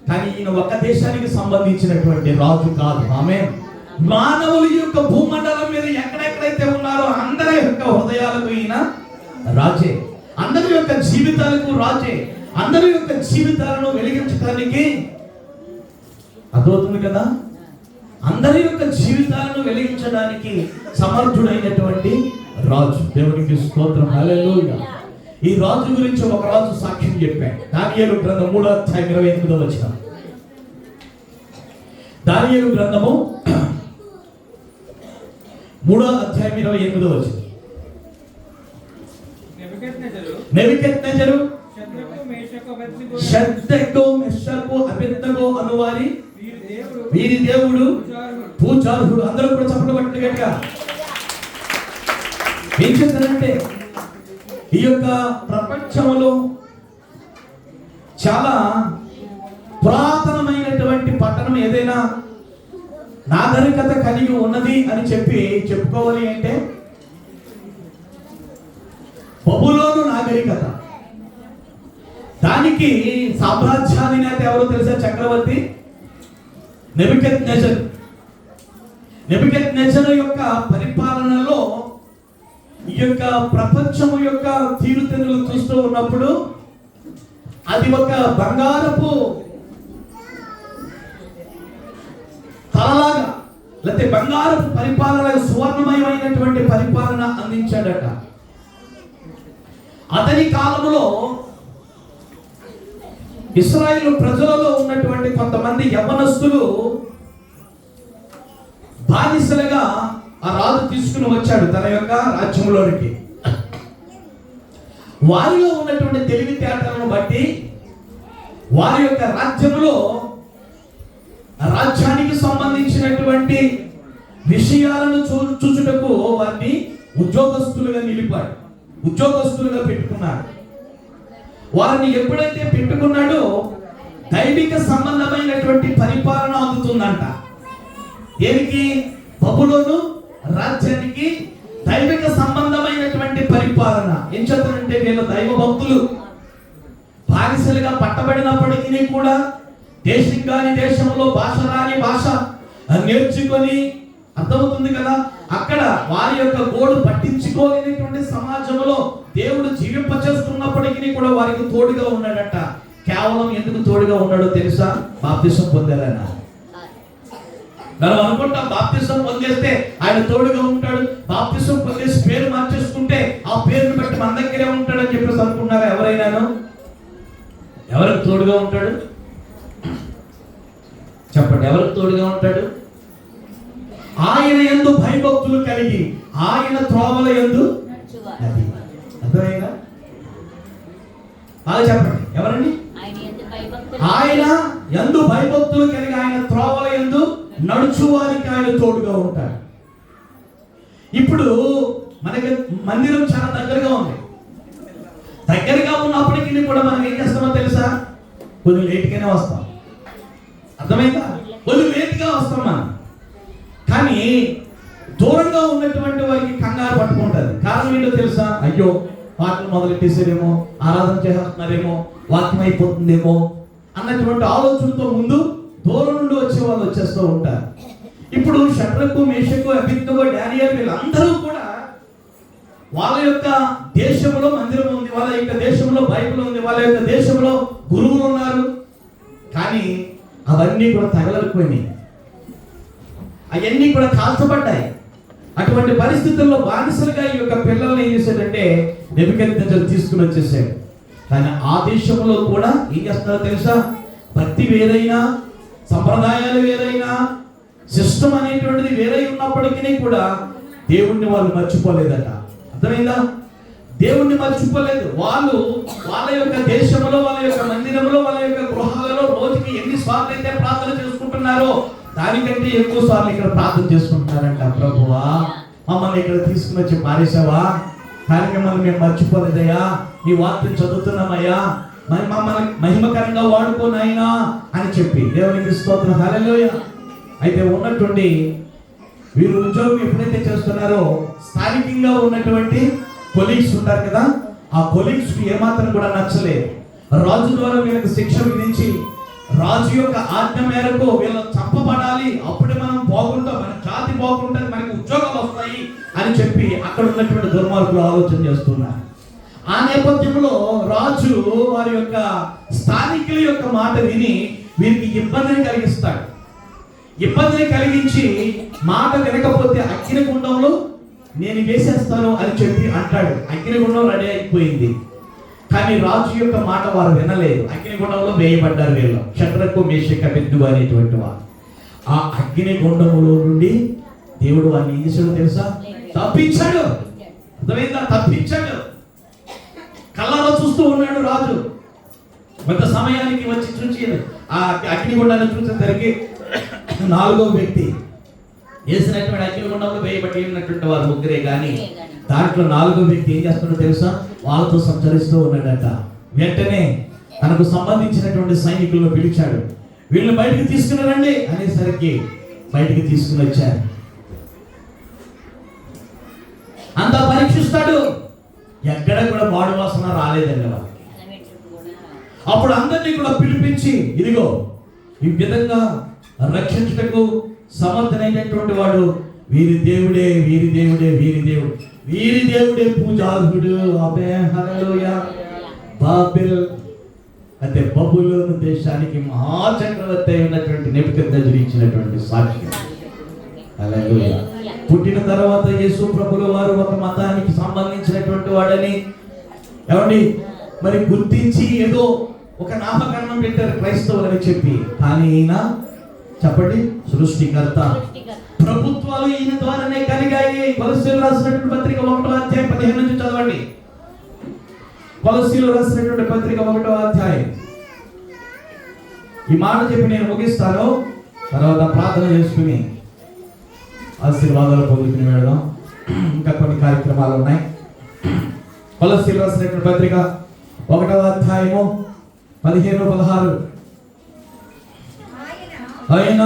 కానీ ఈయన ఒక దేశానికి సంబంధించినటువంటి రాజు కాదు. ఆమేన్. మానవుల యొక్క భూమండలం మీద ఎక్కడెక్కడైతే ఉన్నారో అందరి యొక్క హృదయాలకు ఈయన రాజే, అందరి యొక్క జీవితాలకు రాజే, అందరి యొక్క జీవితాలను వెలిగించడానికి అర్థమవుతుంది కదా, అందరి యొక్క జీవితాలను వెలిగించడానికి సమర్థుడైనటువంటి రాజు. దేవునికి స్తోత్రం, హల్లెలూయా. ఈ రాజు గురించి ఒక రాజు సాక్ష్యం చెప్పాడు. దానియేలు గ్రంథం 3వ అధ్యాయం 28వ వచనం. దానియేలు గ్రంథము 3వ అధ్యాయం 28వ వచనం. నెబుకద్నెజరు షద్రకు మెషకు అబేద్నెగో అనువారి వీరి దేవుడు పూజార్హుడు. అందరూ కూడా చప్పట్లు కొట్టండి గట్టిగా. ఏం చెప్తారంటే, ఈ యొక్క ప్రపంచంలో చాలా పురాతనమైనటువంటి పట్టణం ఏదైనా నాగరికత కలిగి ఉన్నది అని చెప్పుకోవాలి అంటే బబులోను నాగరికత. దానికి సామ్రాజ్యాధినేత ఎవరో తెలుసా? చక్రవర్తి నెబుకద్నెజరు. నెబుకద్నెజరు యొక్క పరిపాలనలో ఈ యొక్క ప్రపంచము యొక్క తీరుతెన్నులు చూస్తూ ఉన్నప్పుడు అది ఒక బంగారపు తలలాగా, లేకపోతే బంగారపు పరిపాలన, సువర్ణమయమైనటువంటి పరిపాలన అందించాడట. అతని కాలంలో ఇశ్రాయేలు ప్రజలలో ఉన్నటువంటి కొంతమంది యవ్వనస్తులు బానిసలుగా ఆ రాజు తీసుకుని వచ్చాడు తన యొక్క రాజ్యంలోనికి. వారిలో ఉన్నటువంటి తెలివితేటలను బట్టి వారి యొక్క రాజ్యానికి సంబంధించినటువంటి విషయాలను చూచుటకు వారిని ఉద్యోగస్తులుగా నిలిపాడు, ఉద్యోగస్తులుగా పెట్టుకున్నాడు. వారిని ఎప్పుడైతే పెట్టుకున్నాడో దైవిక సంబంధమైనటువంటి పరిపాలన అందుతుందంట. దేనికి? బబులోను రాజ్యానికి దైవిక సంబంధమైనటువంటి పరిపాలన. ఏం చెప్తారంటే, వీళ్ళు దైవ భక్తులు. బానిసలుగా పట్టబడినప్పటికీ కూడా దేశం కాని దేశంలో భాష రాని భాష నేర్చుకొని, అర్థమవుతుంది కదా, అక్కడ వారి యొక్క గోడు పట్టించుకోలేనటువంటి సమాజంలో దేవుడు జీవింపచేస్తున్నప్పటికీ కూడా వారికి తోడుగా ఉన్నాడట. కేవలం ఎందుకు తోడుగా ఉన్నాడో తెలుసా? బాప్తిసం పొందారన్న. మనం అనుకుంటాం బాప్తిసం పొందేస్తే ఆయన తోడుగా ఉంటాడు, బాప్తిసం పొందేసి పేరు మార్చేసుకుంటే ఆ పేరుని బట్టి మన దగ్గరే ఉంటాడని చెప్పేసి అనుకున్నారా ఎవరైనాను? ఎవరికి తోడుగా ఉంటాడు చెప్పండి? ఎవరికి తోడుగా ఉంటాడు? ఆయన యందు భయభక్తులు కలిగి ఆయన త్రోవల యందు. అది అర్థమైందా? బాగా చెప్పండి. ఎవరండి? ఆయన యందు భయభక్తులు కలిగి ఆయన త్రోవల యందు నడుచు వారికి ఆయన తోడుగా ఉంటాడు. ఇప్పుడు మన మనకి మందిరం చాలా దగ్గరగా ఉంది. దగ్గరగా ఉన్నప్పటికీ కూడా మనం ఏం చేస్తామో తెలుసా? కొంచెం లేట్గానే వస్తాం. అర్థమైందా? కొంచెం లేట్గా వస్తాం మనం. కానీ దూరంగా ఉన్నటువంటి వారికి కంగారు పట్టుకుంటుంది. కారణం ఏంటో తెలుసా? అయ్యో పాటలు మొదలెట్టేసారేమో, ఆరాధన చేస్తున్నారేమో, వాక్యం అయిపోతుందేమో అన్నటువంటి ఆలోచనతో ముందు దూరం నుండి వచ్చే వాళ్ళు వచ్చేస్తూ ఉంటారు. ఇప్పుడు షడ్రకు, మేషకు, అబేద్నెగో, డానియేలు వీళ్ళందరూ కూడా వాళ్ళ యొక్క దేశంలో మందిరం ఉంది, వాళ్ళ యొక్క దేశంలో బైబిల్ ఉంది, వాళ్ళ యొక్క దేశంలో గురువులు ఉన్నారు. కానీ అవన్నీ కూడా తగలరిపోయినాయి, అవన్నీ కూడా కాల్చబడ్డాయి. అటువంటి పరిస్థితుల్లో బానిసలుగా ఈ యొక్క పిల్లల్ని ఏం చేశాడంటే నెబుకద్నెజరు తీసుకుని వచ్చేసాడు. కానీ ఆ దేశంలో కూడా ఏం చేస్తున్నారో తెలుసా? భక్తి వేరైనా, సంప్రదాయాలు వేరైనా, సిస్టమ్ అనేటువంటిది వేరై ఉన్నప్పటికీ కూడా దేవుణ్ణి వాళ్ళు మర్చిపోలేదట. అర్థమైందా? దేవుణ్ణి మర్చిపోలేదు. వాళ్ళు వాళ్ళ యొక్క దేశంలో, వాళ్ళ యొక్క మందిరంలో, వాళ్ళ యొక్క గృహాలలో రోజుకి ఎన్ని సార్లు అయితే ప్రార్థన చేసుకుంటున్నారో దానికంటే ఎక్కువ సార్లు ఇక్కడ ప్రార్థన చేసుకుంటున్నారంట. ప్రభువా, మమ్మల్ని ఇక్కడ తీసుకుని వచ్చి మారేసావా? కార్యక్రమాలు మేము మర్చిపోలేదయ్యా, నీ వాక్యం చదువుతున్నామయ్యా, మరి మమ్మల్ని మహిమకరంగా వాడుకోనైనా అని చెప్పి దేవునికి స్తోత్రం, హల్లెలూయా. అయితే ఉన్నటువంటి వీరు ఉద్యోగం ఎప్పుడైతే చేస్తున్నారో స్థానికంగా ఉన్నటువంటి కొలీగ్స్ ఉంటారు కదా, ఆ కొలీగ్స్ కి ఏమాత్రం కూడా నచ్చలేదు. రాజు ద్వారా వీళ్ళకి శిక్ష విధించి రాజు యొక్క ఆజ్ఞ మేరకు వీళ్ళు చంపబడాలి, అప్పుడే మనం బాగుంటాం, మన జాతి బాగుంటుంది, మనకి ఉద్యోగాలు వస్తాయి అని చెప్పి అక్కడ ఉన్నటువంటి దుర్మార్గులు ఆలోచన చేస్తున్నారు. ఆ నేపథ్యంలో రాజు వారి యొక్క స్థానికుల యొక్క మాట విని వీరికి ఇబ్బందిని కలిగిస్తాడు. ఇబ్బందిని కలిగించి మాట వినకపోతే అగ్నిగుండంలో నేను వేసేస్తాను అని చెప్పి అంటాడు. అగ్నిగుండం రెడీ అయిపోయింది, కానీ రాజు యొక్క మాట వారు వినలేదు. అగ్నిగుండంలో వేయబడ్డారు వీళ్ళు, షడ్రకు, మేషకు, అబేద్నెగో అనేటువంటి వారు. ఆ అగ్నిగుండంలో నుండి దేవుడు వారిని ఏం చేశాడో తెలుసా? తప్పించాడు. అర్థమైందా? తప్పించాడు. కళ్ళలో చూస్తూ ఉన్నాడు రాజు. కొంత సమయానికి వచ్చి చూసి ఆ అగ్నిగుండాన్ని చూసేసరికి 4వ వ్యక్తి వేసినటువంటి అగ్నిగుండంలో వేయబడి ఉన్నటువంటి వారు ముగ్గురే, కానీ దాంట్లో 4వ వ్యక్తి ఏం చేస్తున్నాడో తెలుసా? వాళ్ళతో సంచరిస్తూ ఉన్నాడట. వెంటనే తనకు సంబంధించినటువంటి సైనికులను పిలిచాడు. వీళ్ళని బయటికి తీసుకుని రండి అనేసరికి బయటికి తీసుకుని వచ్చారు. అంతా పరీక్షిస్తాడు, ఎక్కడ కూడా బాడు వాసన రాలేదండి వాళ్ళకి. అప్పుడు అందరినీ కూడా పిలిపించి, ఇదిగో ఈ విధంగా రక్షించుటకు సమర్థనైనటువంటి వాడు వీరి దేవుడే, వీరి దేవుడే, వీరి దేవుడు, వీరి దేవుడే పూజార్హుడు. ఆమె హల్లెలూయా. బాబెల్ అంటే బబులోను దేశానికి మహాచక్రవర్తి అయినటువంటి నెబుకద్నెజరు ఇచ్చినటువంటి సాక్ష్యం. హల్లెలూయా. పుట్టిన తర్వాత యేసు ప్రభుల వారు ఒక మతానికి సంబంధించినటువంటి వాడని ఏమండి మరి గుర్తించి ఏదో ఒక నామకరణం పెట్టారు క్రైస్తవులు అని చెప్పి, కానీ ఈయన చెప్పండి సృష్టికర్త. ప్రభుత్వాలు ఈయన ద్వారానే కలిగాయి. కొలస్సీయులకు రాసినటువంటి పత్రిక 1వ అధ్యాయం 15 నుంచి చదవండి. కొలస్సీయులకు రాసినటువంటి పత్రిక 1వ అధ్యాయం. ఈ మాట చెప్పి నేను ముగిస్తాను, తర్వాత ప్రార్థన చేసుకుని ఆశీర్వాదాలు పొందుకుని వెళదాం. ఇంకా కొన్ని కార్యక్రమాలు ఉన్నాయి. కొలస్సీయులకు రాసినటువంటి పత్రిక 1వ అధ్యాయము 15-16. ఆయన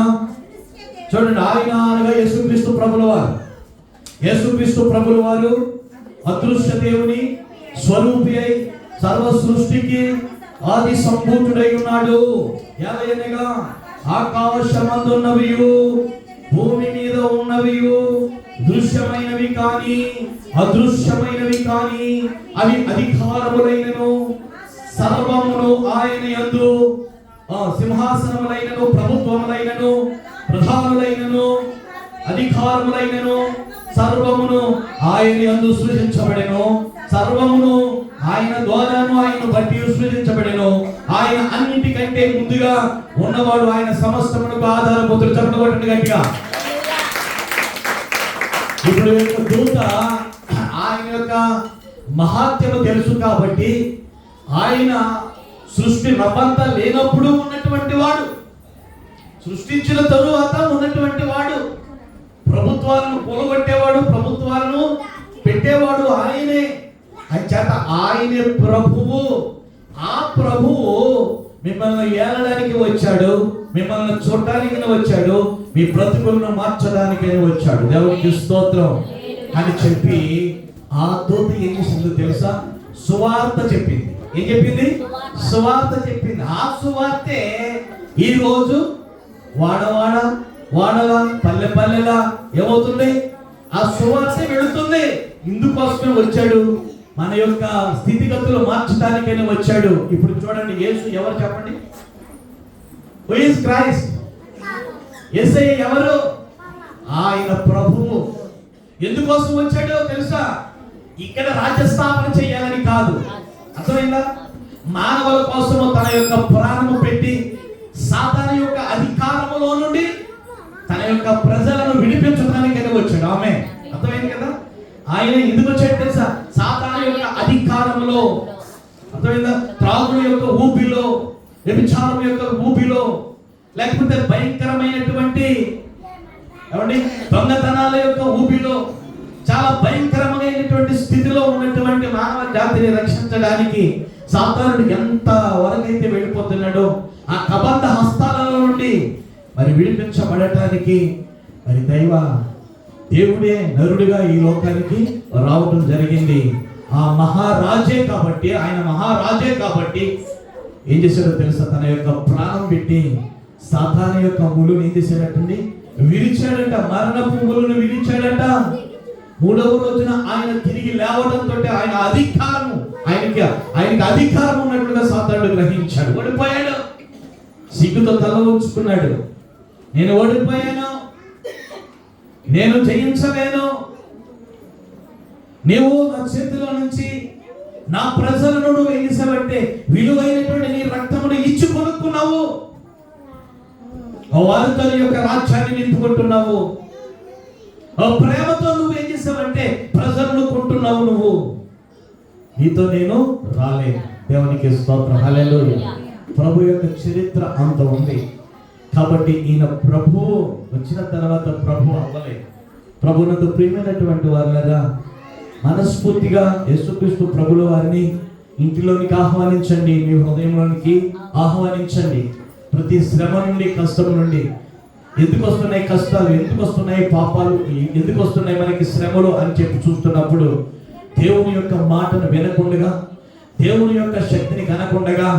చూడండి, ఆయన అనగా యేసుక్రీస్తు ప్రభుల వారు. యేసుక్రీస్తు ప్రభుల వారు అదృశ్య దేవుని స్వరూపి అయి సర్వ సృష్టికి ఆది సంభూతుడై ఉన్నాడు. ఎలాగనగా ఆకాశమందున్నవియు భూమి మీద ఉన్నవియు దృశ్యమైనవి కానీ అదృశ్యమైనవి కానీ అవి అధికారములైనను సర్వమును ఆయన యందు, సింహాసనములైనను ప్రభుత్వములైనను ప్రధానులైనను అధికారములైనను సర్వమును ఆయన యందు సృజించబడెను. సర్వమును ఆయన ద్వారాను ఆయన బట్టి సృజించబడెను. ఆయన అన్నిటికంటే ముందుగా ఉన్నవాడు, ఆయన సమస్తమునకు ఆధారభూతులు. చెప్పబడి గట్టిగా. ఇప్పుడు దూత ఆయన యొక్క మహాత్యము తెలుసు కాబట్టి ఆయన సృష్టి నవ్వంతా లేనప్పుడు ఉన్నటువంటి వాడు, సృష్టించిన తరువాత ఉన్నటువంటి వాడు, ప్రభుత్వాలను కూలగొట్టేవాడు, ప్రభుత్వాలను పెట్టేవాడు ఆయనే. అంచేత ఆయనే ప్రభువు. ఆ ప్రభువు మిమ్మల్ని ఏలడానికి వచ్చాడు, మిమ్మల్ని చూడడానికి వచ్చాడు, మీ బ్రతుకులను మార్చడానికి వచ్చాడు. దేవునికి స్తోత్రం అని చెప్పి ఆ దూత ఏం చేసిందో తెలుసా? సువార్త చెప్పింది. ఏం చెప్పింది? సువార్త చెప్పింది. ఆ సువార్తే ఈ రోజు వాడలా పల్లె పల్లెలా ఏమవుతుంది? ఆ సువార్త వెళుతుంది. ఇందుకోసమే వచ్చాడు, మన యొక్క స్థితిగతులు మార్చడానికైనా వచ్చాడు. ఇప్పుడు చూడండి, యేసు ఎవరు చెప్పండి? Who is Christ? యేసయ్య ఎవరు? ఆయన ప్రభువు. ఎందుకోసం వచ్చాడో తెలుసా? ఇక్కడ రాజ్యస్థాపన చేయాలని కాదు. అర్థమైందా? మానవుల కోసము తన యొక్క ప్రాణము పెట్టి సాతాను యొక్క అధికారములో నుండి తన యొక్క ప్రజలను విడిపించడానికైనా వచ్చాడు. ఆమె అర్థమైంది కదా? ఆయన ఎందుకు వచ్చాడు తెలుసా? సాతాను యొక్క అధికారములో, అర్థమైందా? త్రాగుడు యొక్క ఊపిలో, వ్యభిచారం యొక్క ఊపిలో, లేకపోతే భయంకరమైనటువంటి దొంగతనాల యొక్క ఊపిలో, చాలా భయంకరమైనటువంటి స్థితిలో ఉన్నటువంటి మానవ జాతిని రక్షించడానికి సాతానుడు ఎంత వరకైతే వెళ్ళిపోతున్నాడో, ఆ కబంధ హస్తాల నుండి మరి విడిపించబడటానికి మరి దేవుడే నరుడిగా ఈ లోకానికి రావడం జరిగింది. ఆ మహారాజే కాబట్టి, ఆయన మహారాజే కాబట్టి ఏం చేశాడో తెలుసా? తన యొక్క ప్రాణం పెట్టి సాతాను యొక్క ములుని ఏం చేశాడటండి? విరిచాడట. మరణపు ములును విరిచాడట. మూడవ రోజున ఆయన తిరిగి లేవడంతో ఆయన అధికారము, ఆయనకి అధికారం ఉన్నట్లుగా సాతానుడు గ్రహించాడు. ఓడిపోయాడు. సిగ్గుతో తల ఉంచుకున్నాడు. నేను ఓడిపోయాను, నేను జయించలేను, నీవు నా చేతిలో నుంచి నా ప్రజలను నువ్వు ఎగిసబట్టే విలువైనటువంటి నీ రక్తమును ఇచ్చి కొనుక్కున్నావు, వారితో నీ యొక్క రాజ్యాన్ని నింపుకుంటున్నావు, ప్రేమతో నువ్వు ఏం చేసావంటే ప్రజలను కొంటున్నావు. నువ్వు నీతో నేను రాలేను. దేవునికి స్తోత్రం. హల్లెలూయా. ప్రభు యొక్క చరిత్ర అంత ఉంది కాబట్టి ఈయన ప్రభు వచ్చిన తర్వాత ప్రభు అవ్వలేదు. ప్రభునందు ప్రియమైనటువంటి వారులారా, మనస్ఫూర్తిగా యేసుక్రీస్తు ప్రభుల వారిని ఇంటిలోనికి ఆహ్వానించండి, మీ హృదయంలోనికి ఆహ్వానించండి. ప్రతి శ్రమ నుండి, కష్టం నుండి, ఎందుకు వస్తున్నాయి కష్టాలు, ఎందుకు వస్తున్నాయి పాపాలు, ఎందుకు వస్తున్నాయి మనకి శ్రమలు అని చెప్పి చూస్తున్నప్పుడు దేవుని యొక్క మాటను వినకుండగా, దేవుని యొక్క శక్తిని కనకుండగా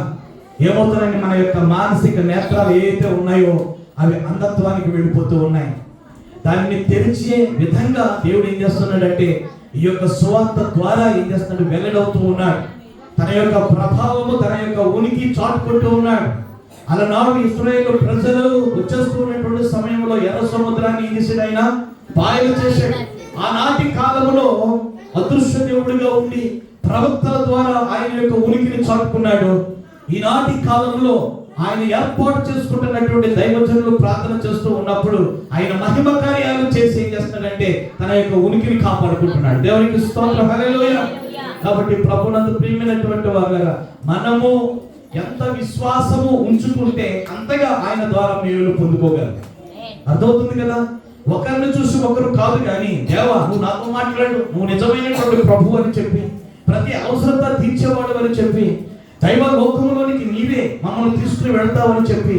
ఏమవుతారని మన యొక్క మానసిక నేత్రాలు ఏవైతే ఉన్నాయో అవి అంధత్వానికి వెళ్ళిపోతూ ఉన్నాయి. దాన్ని తెరిచే విధంగా దేవుడు ఏం చేస్తున్నాడంటే ఈ యొక్క సువార్త ద్వారా ఏం చేస్తున్నాడు? వెల్లడవుతూ ఉన్నాడు. తన యొక్క ప్రభావము, తన యొక్క ఉనికి చాటుకుంటూ ఉన్నాడు. అలనాడు ఇశ్రాయేలు ప్రజలు వచ్చేస్తున్నటువంటి సమయంలో ఎర్ర సముద్రాన్ని ఏం చేసాడు? ఆయన పాయలు చేశాడు. ఆనాటి కాలంలో అదృశ్య దేవుడిగా ఉండి ప్రవక్తల ద్వారా ఆయన యొక్క ఉనికిని చాటుకున్నాడు. ఈనాటి కాలంలో ఆయన ఏర్పాటు చేసుకుంటున్నటువంటి దైవజనులు ప్రార్థన చేస్తూ ఉన్నప్పుడు ఆయన మహిమ కార్యాలు చేసి ఏం చేస్తున్నాడంటే తన యొక్క ఉనికిని కాపాడుకుంటున్నాడు. దేవునికి స్తోత్రం. హల్లెలూయా. కాబట్టి ప్రభునందు ప్రియమైనటువంటి వారులారా, మనము ఎంత విశ్వాసము ఉంచుకుంటే అంతగా ఆయన ద్వారా మేలు పొందుకోగలరు. అర్థమవుతుంది కదా? ఒకరిని చూసి ఒకరు కాదు, కానీ దేవా నువ్వు నాతో మాట్లాడు, నువ్వు నిజమైనటువంటి ప్రభు అని చెప్పి, ప్రతి అవసరత తీర్చేవాడు అని చెప్పి, దైవ లోకంలోనికి నీవే మమ్మల్ని తీసుకుని వెళ్తావని చెప్పి,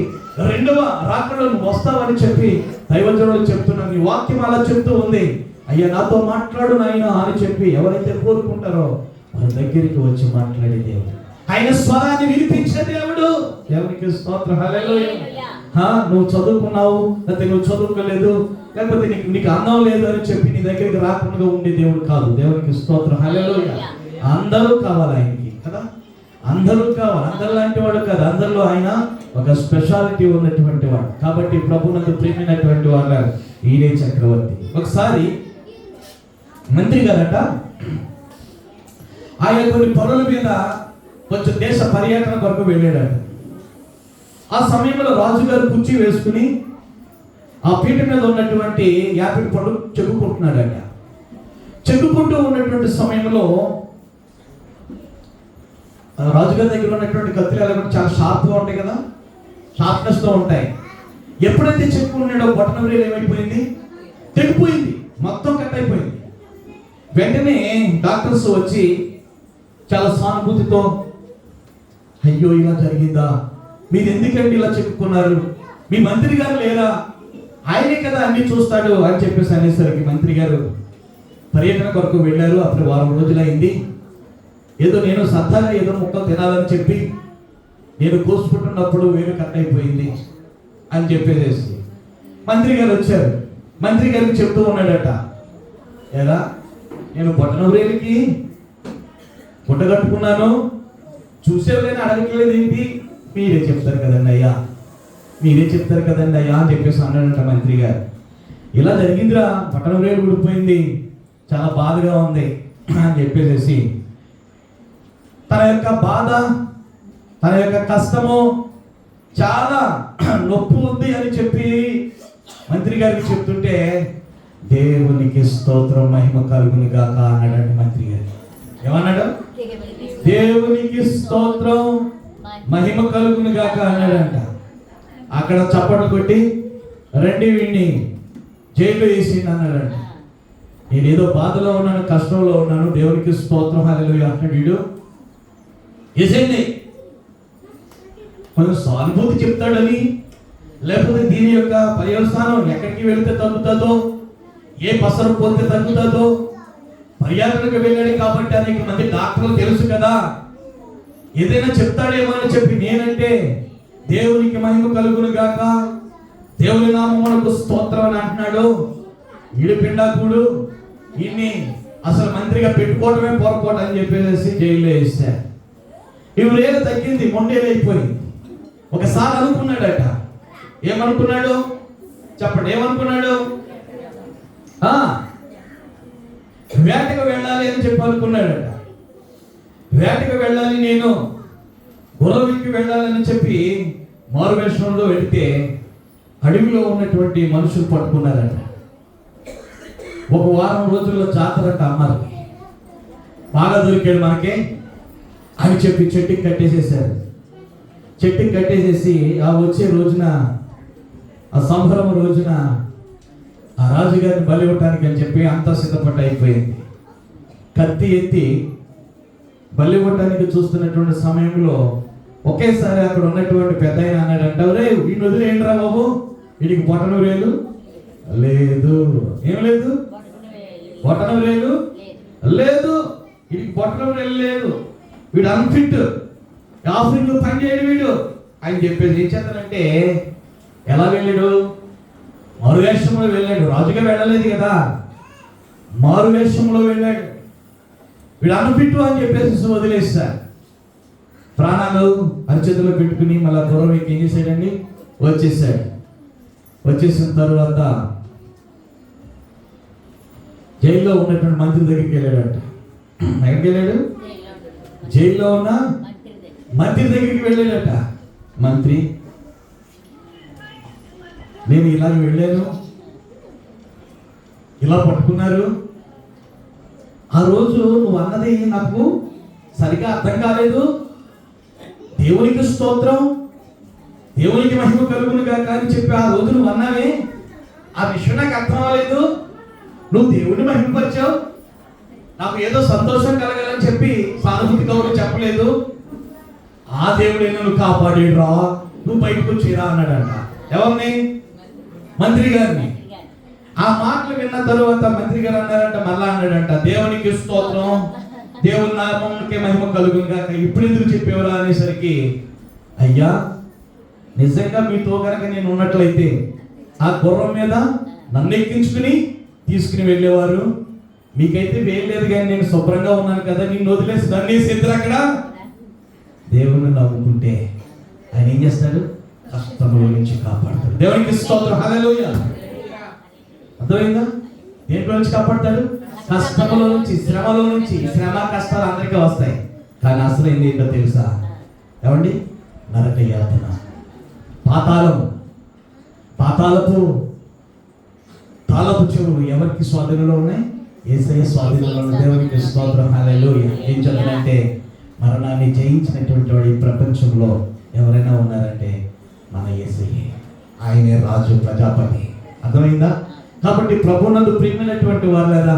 రెండవ రాకడలో నువ్వు వస్తావని చెప్పి దైవజనులు చెప్తున్నాను. నీ వాక్యం అలా చెప్తూ ఉంది. అయ్యా నాతో మాట్లాడు నాయనా అని చెప్పి ఎవరైతే కోరుకుంటారో వారి దగ్గరికి వచ్చి మాట్లాడే దేవుడు, ఆయన స్వరాన్ని వినిపించే దేవుడు. దేవునికి స్తోత్రం. హల్లెలూయా. నువ్వు చదువుకున్నావు, లేకపోతే నువ్వు చదువుకోలేదు, లేకపోతే నీకు అన్నం లేదు అని చెప్పి నీ దగ్గరికి రాకుండా ఉండే దేవుడు కాదు. దేవునికి స్తోత్రం. హల్లెలూయా. అందరూ కావాలి ఆయనకి కదా, అందరూ కావాలి. అందరు లాంటి వాడు కాదు, అందరిలో ఆయన ఒక స్పెషాలిటీ ఉన్నటువంటి వాడు. కాబట్టి ప్రభునందు ప్రియమైనటువంటి వాళ్ళ ఈయనే చక్రవర్తి. ఒకసారి మంత్రి గారట ఆయన కొన్ని పనుల మీద కొంచెం దేశ పర్యటన కొరకు వెళ్ళాడట. ఆ సమయంలో రాజుగారు కుర్చీ వేసుకుని ఆ పీఠ మీద ఉన్నటువంటి యాపిల్ పళ్ళు చెక్కుకుంటున్నాడట. చెక్కుకుంటూ ఉన్నటువంటి సమయంలో రాజుగారి దగ్గర ఉన్నటువంటి కత్తిరాలు కూడా చాలా షార్ప్గా ఉంటాయి కదా, షార్ప్నెస్తో ఉంటాయి. ఎప్పుడైతే చెక్కున్నాడో బొటన వేలు ఏమైపోయింది? తెగిపోయింది, మొత్తం కట్ అయిపోయింది. వెంటనే డాక్టర్స్ వచ్చి చాలా సానుభూతితో, అయ్యో ఇలా జరిగిందా, మీరు ఎందుకండి ఇలా చెప్పుకున్నారు, మీ మంత్రి గారు లేరా, ఆయనే కదా అన్ని చూస్తాడు అని చెప్పేసి అనేసరికి మంత్రి గారు పర్యటన కొరకు వెళ్ళారు. అప్పుడు వారం రోజులైంది. ఏదో నేను సరదాగా ఏదో ముక్కలు తినాలని చెప్పి నేను కోసుకుంటున్నప్పుడు వేలు కట్ అయిపోయింది అని చెప్పేసి మంత్రి గారు వచ్చారు. మంత్రి గారికి చెప్తూ ఉన్నాడట, ఎలా నేను బొట్టనవరేలికి గుడ్డ కట్టుకున్నాను, చూసేవాళ్ళని అడగట్లేదు ఏంటి, మీరే చెప్తారు కదండి అయ్యా, మీరే చెప్తారు కదండి అయ్యా అని చెప్పేసి అన్నాడంట మంత్రి గారు. ఇలా జరిగిందిరా, బొట్టనవరేలు ఊడిపోయింది, చాలా బాధగా ఉంది అని చెప్పేసి తన యొక్క బాధ, తన యొక్క కష్టము, చాలా నొప్పి ఉంది అని చెప్పి మంత్రి గారికి చెప్తుంటే, దేవునికి స్తోత్రం, మహిమ కలుగును గాక అన్నాడండి మంత్రి గారు. ఏమన్నాడు? దేవునికి స్తోత్రం, మహిమ కలుగును గాక అన్నాడంట. అక్కడ చప్పట్లు కొట్టి రండి వీడిని జైల్లో వేసి అన్నాడంట. నేనేదో బాధలో ఉన్నాను, కష్టంలో ఉన్నాను, దేవునికి స్తోత్రం హల్లెలూయా అంటాడు వీడు. వేసేయండి. కొంచెం సానుభూతి చెప్తాడని, లేకపోతే దీని యొక్క పర్యవసానం ఎక్కడికి వెళితే తగ్గుతుందో, ఏ పసరు పోతే తగ్గుతుందో, పర్యాటనకు వెళ్ళాడు కాబట్టి అనేక మంది డాక్టర్లు తెలుసు కదా, ఏదైనా చెప్తాడేమో అని చెప్పి నేనంటే దేవునికి మహిమ కలుగును గాక, దేవుని నామమునకు స్తోత్రం అని అంటున్నాడు. వీడు పిండాకుడు, ఈయన్ని అసలు మంత్రిగా పెట్టుకోవటమే పొరపాటు అని చెప్పేసి జైల్లో వేశారు. ఇవరేదో తగ్గింది, మొండేలైపోయింది. ఒకసారి అనుకున్నాడట, ఏమనుకున్నాడు చెప్పండి, ఏమనుకున్నాడు? వేటకు వెళ్ళాలి అని చెప్పి అనుకున్నాడట. వేటకు వెళ్ళాలి, నేను గుర్రవికి వెళ్ళాలని చెప్పి మారువేషంలో వెళితే అడవిలో ఉన్నటువంటి మనుషులు పట్టుకున్నారట. ఒక వారం రోజుల్లో జాతరట, అమ్మారికి బాగా దొరికాడు మనకి అని చెప్పి చెట్టుకి కట్టేసేసారు. చెట్టుకి కట్టేసేసి ఆ వచ్చే రోజున, ఆ సంబరం రోజున ఆ రాజుగారిని బలి ఇవ్వటానికి అని చెప్పి అంతా సిద్ధపట్టు అయిపోయింది. కత్తి ఎత్తి బలి ఇవ్వటానికి చూస్తున్నటువంటి సమయంలో ఒకేసారి అక్కడ ఉన్నటువంటి పెద్ద ఆయన అన్నాడంట, రే వీడిని వదిలేయండిరా బాబు, వీడికి బొటనవేలు లేదు. ఏం లేదు? బొటనవేలు లేదు, వీడికి బొటనవేలు లేదు, వీడు అన్ఫిట్, ఆఫ్రిన్లో పని చేయడు వీడు అని చెప్పేసి ఏం చేస్తానంటే, ఎలా వెళ్ళాడు? మారువేషంలో వెళ్ళాడు. రాజుగా వెళ్ళలేదు కదా, మారువేషంలో వెళ్ళాడు. వీడు అన్ఫిట్ అని చెప్పేసి వదిలేస్తారు. ప్రాణాలు అరిచేతిలో పెట్టుకుని మళ్ళా గుర్రవికి ఏం చేశాడండి, వచ్చేసాడు. వచ్చేసిన తర్వాత జైల్లో ఉన్నటువంటి మంత్రి దగ్గరికి వెళ్ళాడట. ఎక్కడికి వెళ్ళాడు? జైల్లో ఉన్న మంత్రి దగ్గరికి వెళ్ళాడట. మంత్రి, నేను ఇలా వెళ్ళాను, ఇలా పట్టుకున్నారు, ఆ రోజు నువ్వు అన్నది నాకు సరిగా అర్థం కాలేదు, దేవునికి స్తోత్రం, దేవునికి మహిమ కలుగును గాక అని చెప్పి ఆ రోజు నువ్వు అన్నావే, ఆ విషయం నాకు అర్థం అవ్వలేదు, నువ్వు దేవుని మహిమపరిచావు, నాకు ఏదో సంతోషం కలగాలని చెప్పి సానుభూతి కవులు చెప్పలేదు, ఆ దేవుడే నన్ను కాపాడేడురా, నువ్వు బయటకు వచ్చిరా అన్నాడంట. ఎవరిని? మంత్రి గారిని. ఆ మాటలు విన్న తరువాత మంత్రి గారు అన్నారంట, మళ్ళా అన్నాడంట, దేవునికి స్తోత్రం, దేవుని నామమునకే మహిమ కలుగును గాక, ఇప్పుడు ఎందుకు చెప్పేవరా అనేసరికి, అయ్యా నిజంగా మీతో కనుక నేను ఉన్నట్లయితే ఆ గుర్రం మీద నన్ను ఎక్కించుకుని తీసుకుని వెళ్ళేవారు, మీకైతే వేయలేదు కానీ నేను శుభ్రంగా ఉన్నాను కదా, నిన్ను వదిలేసి నన్ను వేసేద్దరు. అక్కడ దేవుని నమ్ముకుంటే ఆయన ఏం చేస్తాడు? కష్టంలో నుంచి కాపాడతాడు. దేవునికి స్తోత్రం, హల్లెలూయా. అర్థమైందా? దేంట్లో నుంచి కాపాడతాడు? కష్టంలో నుంచి, శ్రమలో నుంచి. శ్రమ కష్టాలు అందరికీ వస్తాయి, కానీ అసలు ఏంటో తెలుసా? ఏమండి? నరక యాతన, పాతాళం, పాతాళపు తాళపు చెవులు ఎవరికి స్వాధీనంలో ఉన్నాయి? యేసయ్య స్వాధీనంలో ఉన్న. దేవునికి స్తోత్రం, హల్లెలూయా. ఏం చదవాలంటే, మరణాన్ని జయించినటువంటి వాడు ఈ ప్రపంచంలో ఎవరైనా ఉన్నారంటే మన యేసయ్యే. ఆయనే రాజు, ప్రజాపతి. అర్థమైందా? కాబట్టి ప్రభునందు ప్రియమైనటువంటి వాళ్ళారా,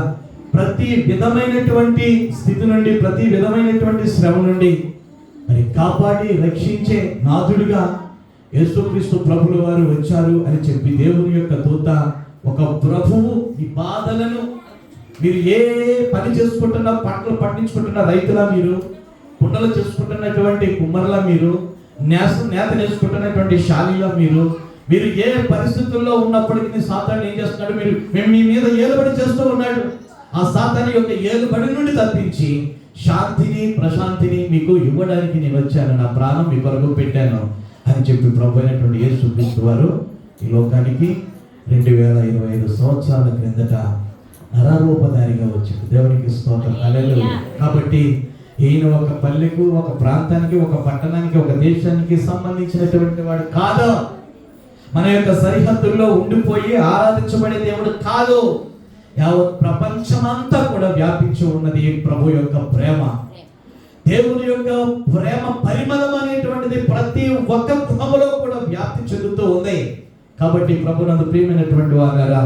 ప్రతి విధమైనటువంటి స్థితి నుండి, ప్రతి విధమైనటువంటి శ్రమ నుండి మరి కాపాడి రక్షించే నాథుడిగా యేసుక్రీస్తు ప్రభుల వారు వచ్చారు అని చెప్పి దేవుని యొక్క దూత, ఒక ప్రభువు ఈ బాధలను, మీరు ఏ పని చేసుకుంటున్నా, పంటలు పండించుకుంటున్న రైతులా మీరు, కుండలు చేసుకుంటున్నటువంటి కుమ్మరులా మీరు, నేత నేర్చుకుంటున్నటువంటి శాలిలా మీరు ఏ పరిస్థితుల్లో ఉన్నప్పటికీ సాతాను ఏం చేస్తున్నాడు, మేము మీ మీద ఏలుబడి చేస్తూ ఉన్నాడు. ఆ సాతాను యొక్క ఏలుబడి నుండి తప్పించి శాంతిని, ప్రశాంతిని మీకు ఇవ్వడానికి నేను వచ్చాను, నా ప్రాణం మీ కొరకు పెట్టాను అని చెప్పి ప్రభు అయినటువంటి యేసుక్రీస్తు వారు ఈ లోకానికి 2025 సంవత్సరాల క్రిందట నరరూపధారిగా వచ్చాడు. దేవునికి స్తోత్రం, హల్లెలూయా. కాబట్టి ఈయన ఒక పల్లెకు, ఒక ప్రాంతానికి, ఒక పట్టణానికి, ఒక దేశానికి సంబంధించినటువంటి వాడు కాదు. మన యొక్క సరిహద్దుల్లో ఉండిపోయి ఆరాధించబడే దేవుడు కాదు. యావత్ ప్రపంచమంతా కూడా వ్యాపించి ఉన్నది ప్రభు యొక్క ప్రేమ. దేవుని యొక్క ప్రేమ పరిమళం అనేటువంటిది ప్రతి ఒక్క గృహంలో కూడా వ్యాప్తి చెందుతూ ఉంది. కాబట్టి ప్రభునందు ప్రియమైనటువంటి వారారా,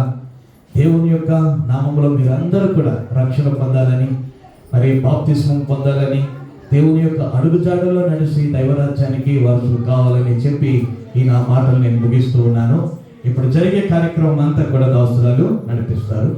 దేవుని యొక్క నామములో మీరందరూ కూడా రక్షణ పొందాలని, మరి బాప్తిస్మం పొందాలని, దేవుని యొక్క అడుగుజాడల్లో నడిచి దైవరాజ్యానికి వారసులు కావాలని చెప్పి ఈ నా మాటలు నేను ముగిస్తూ ఉన్నాను. ఇప్పుడు జరిగే కార్యక్రమం అంతా కూడా దాసురాలు నడిపిస్తారు.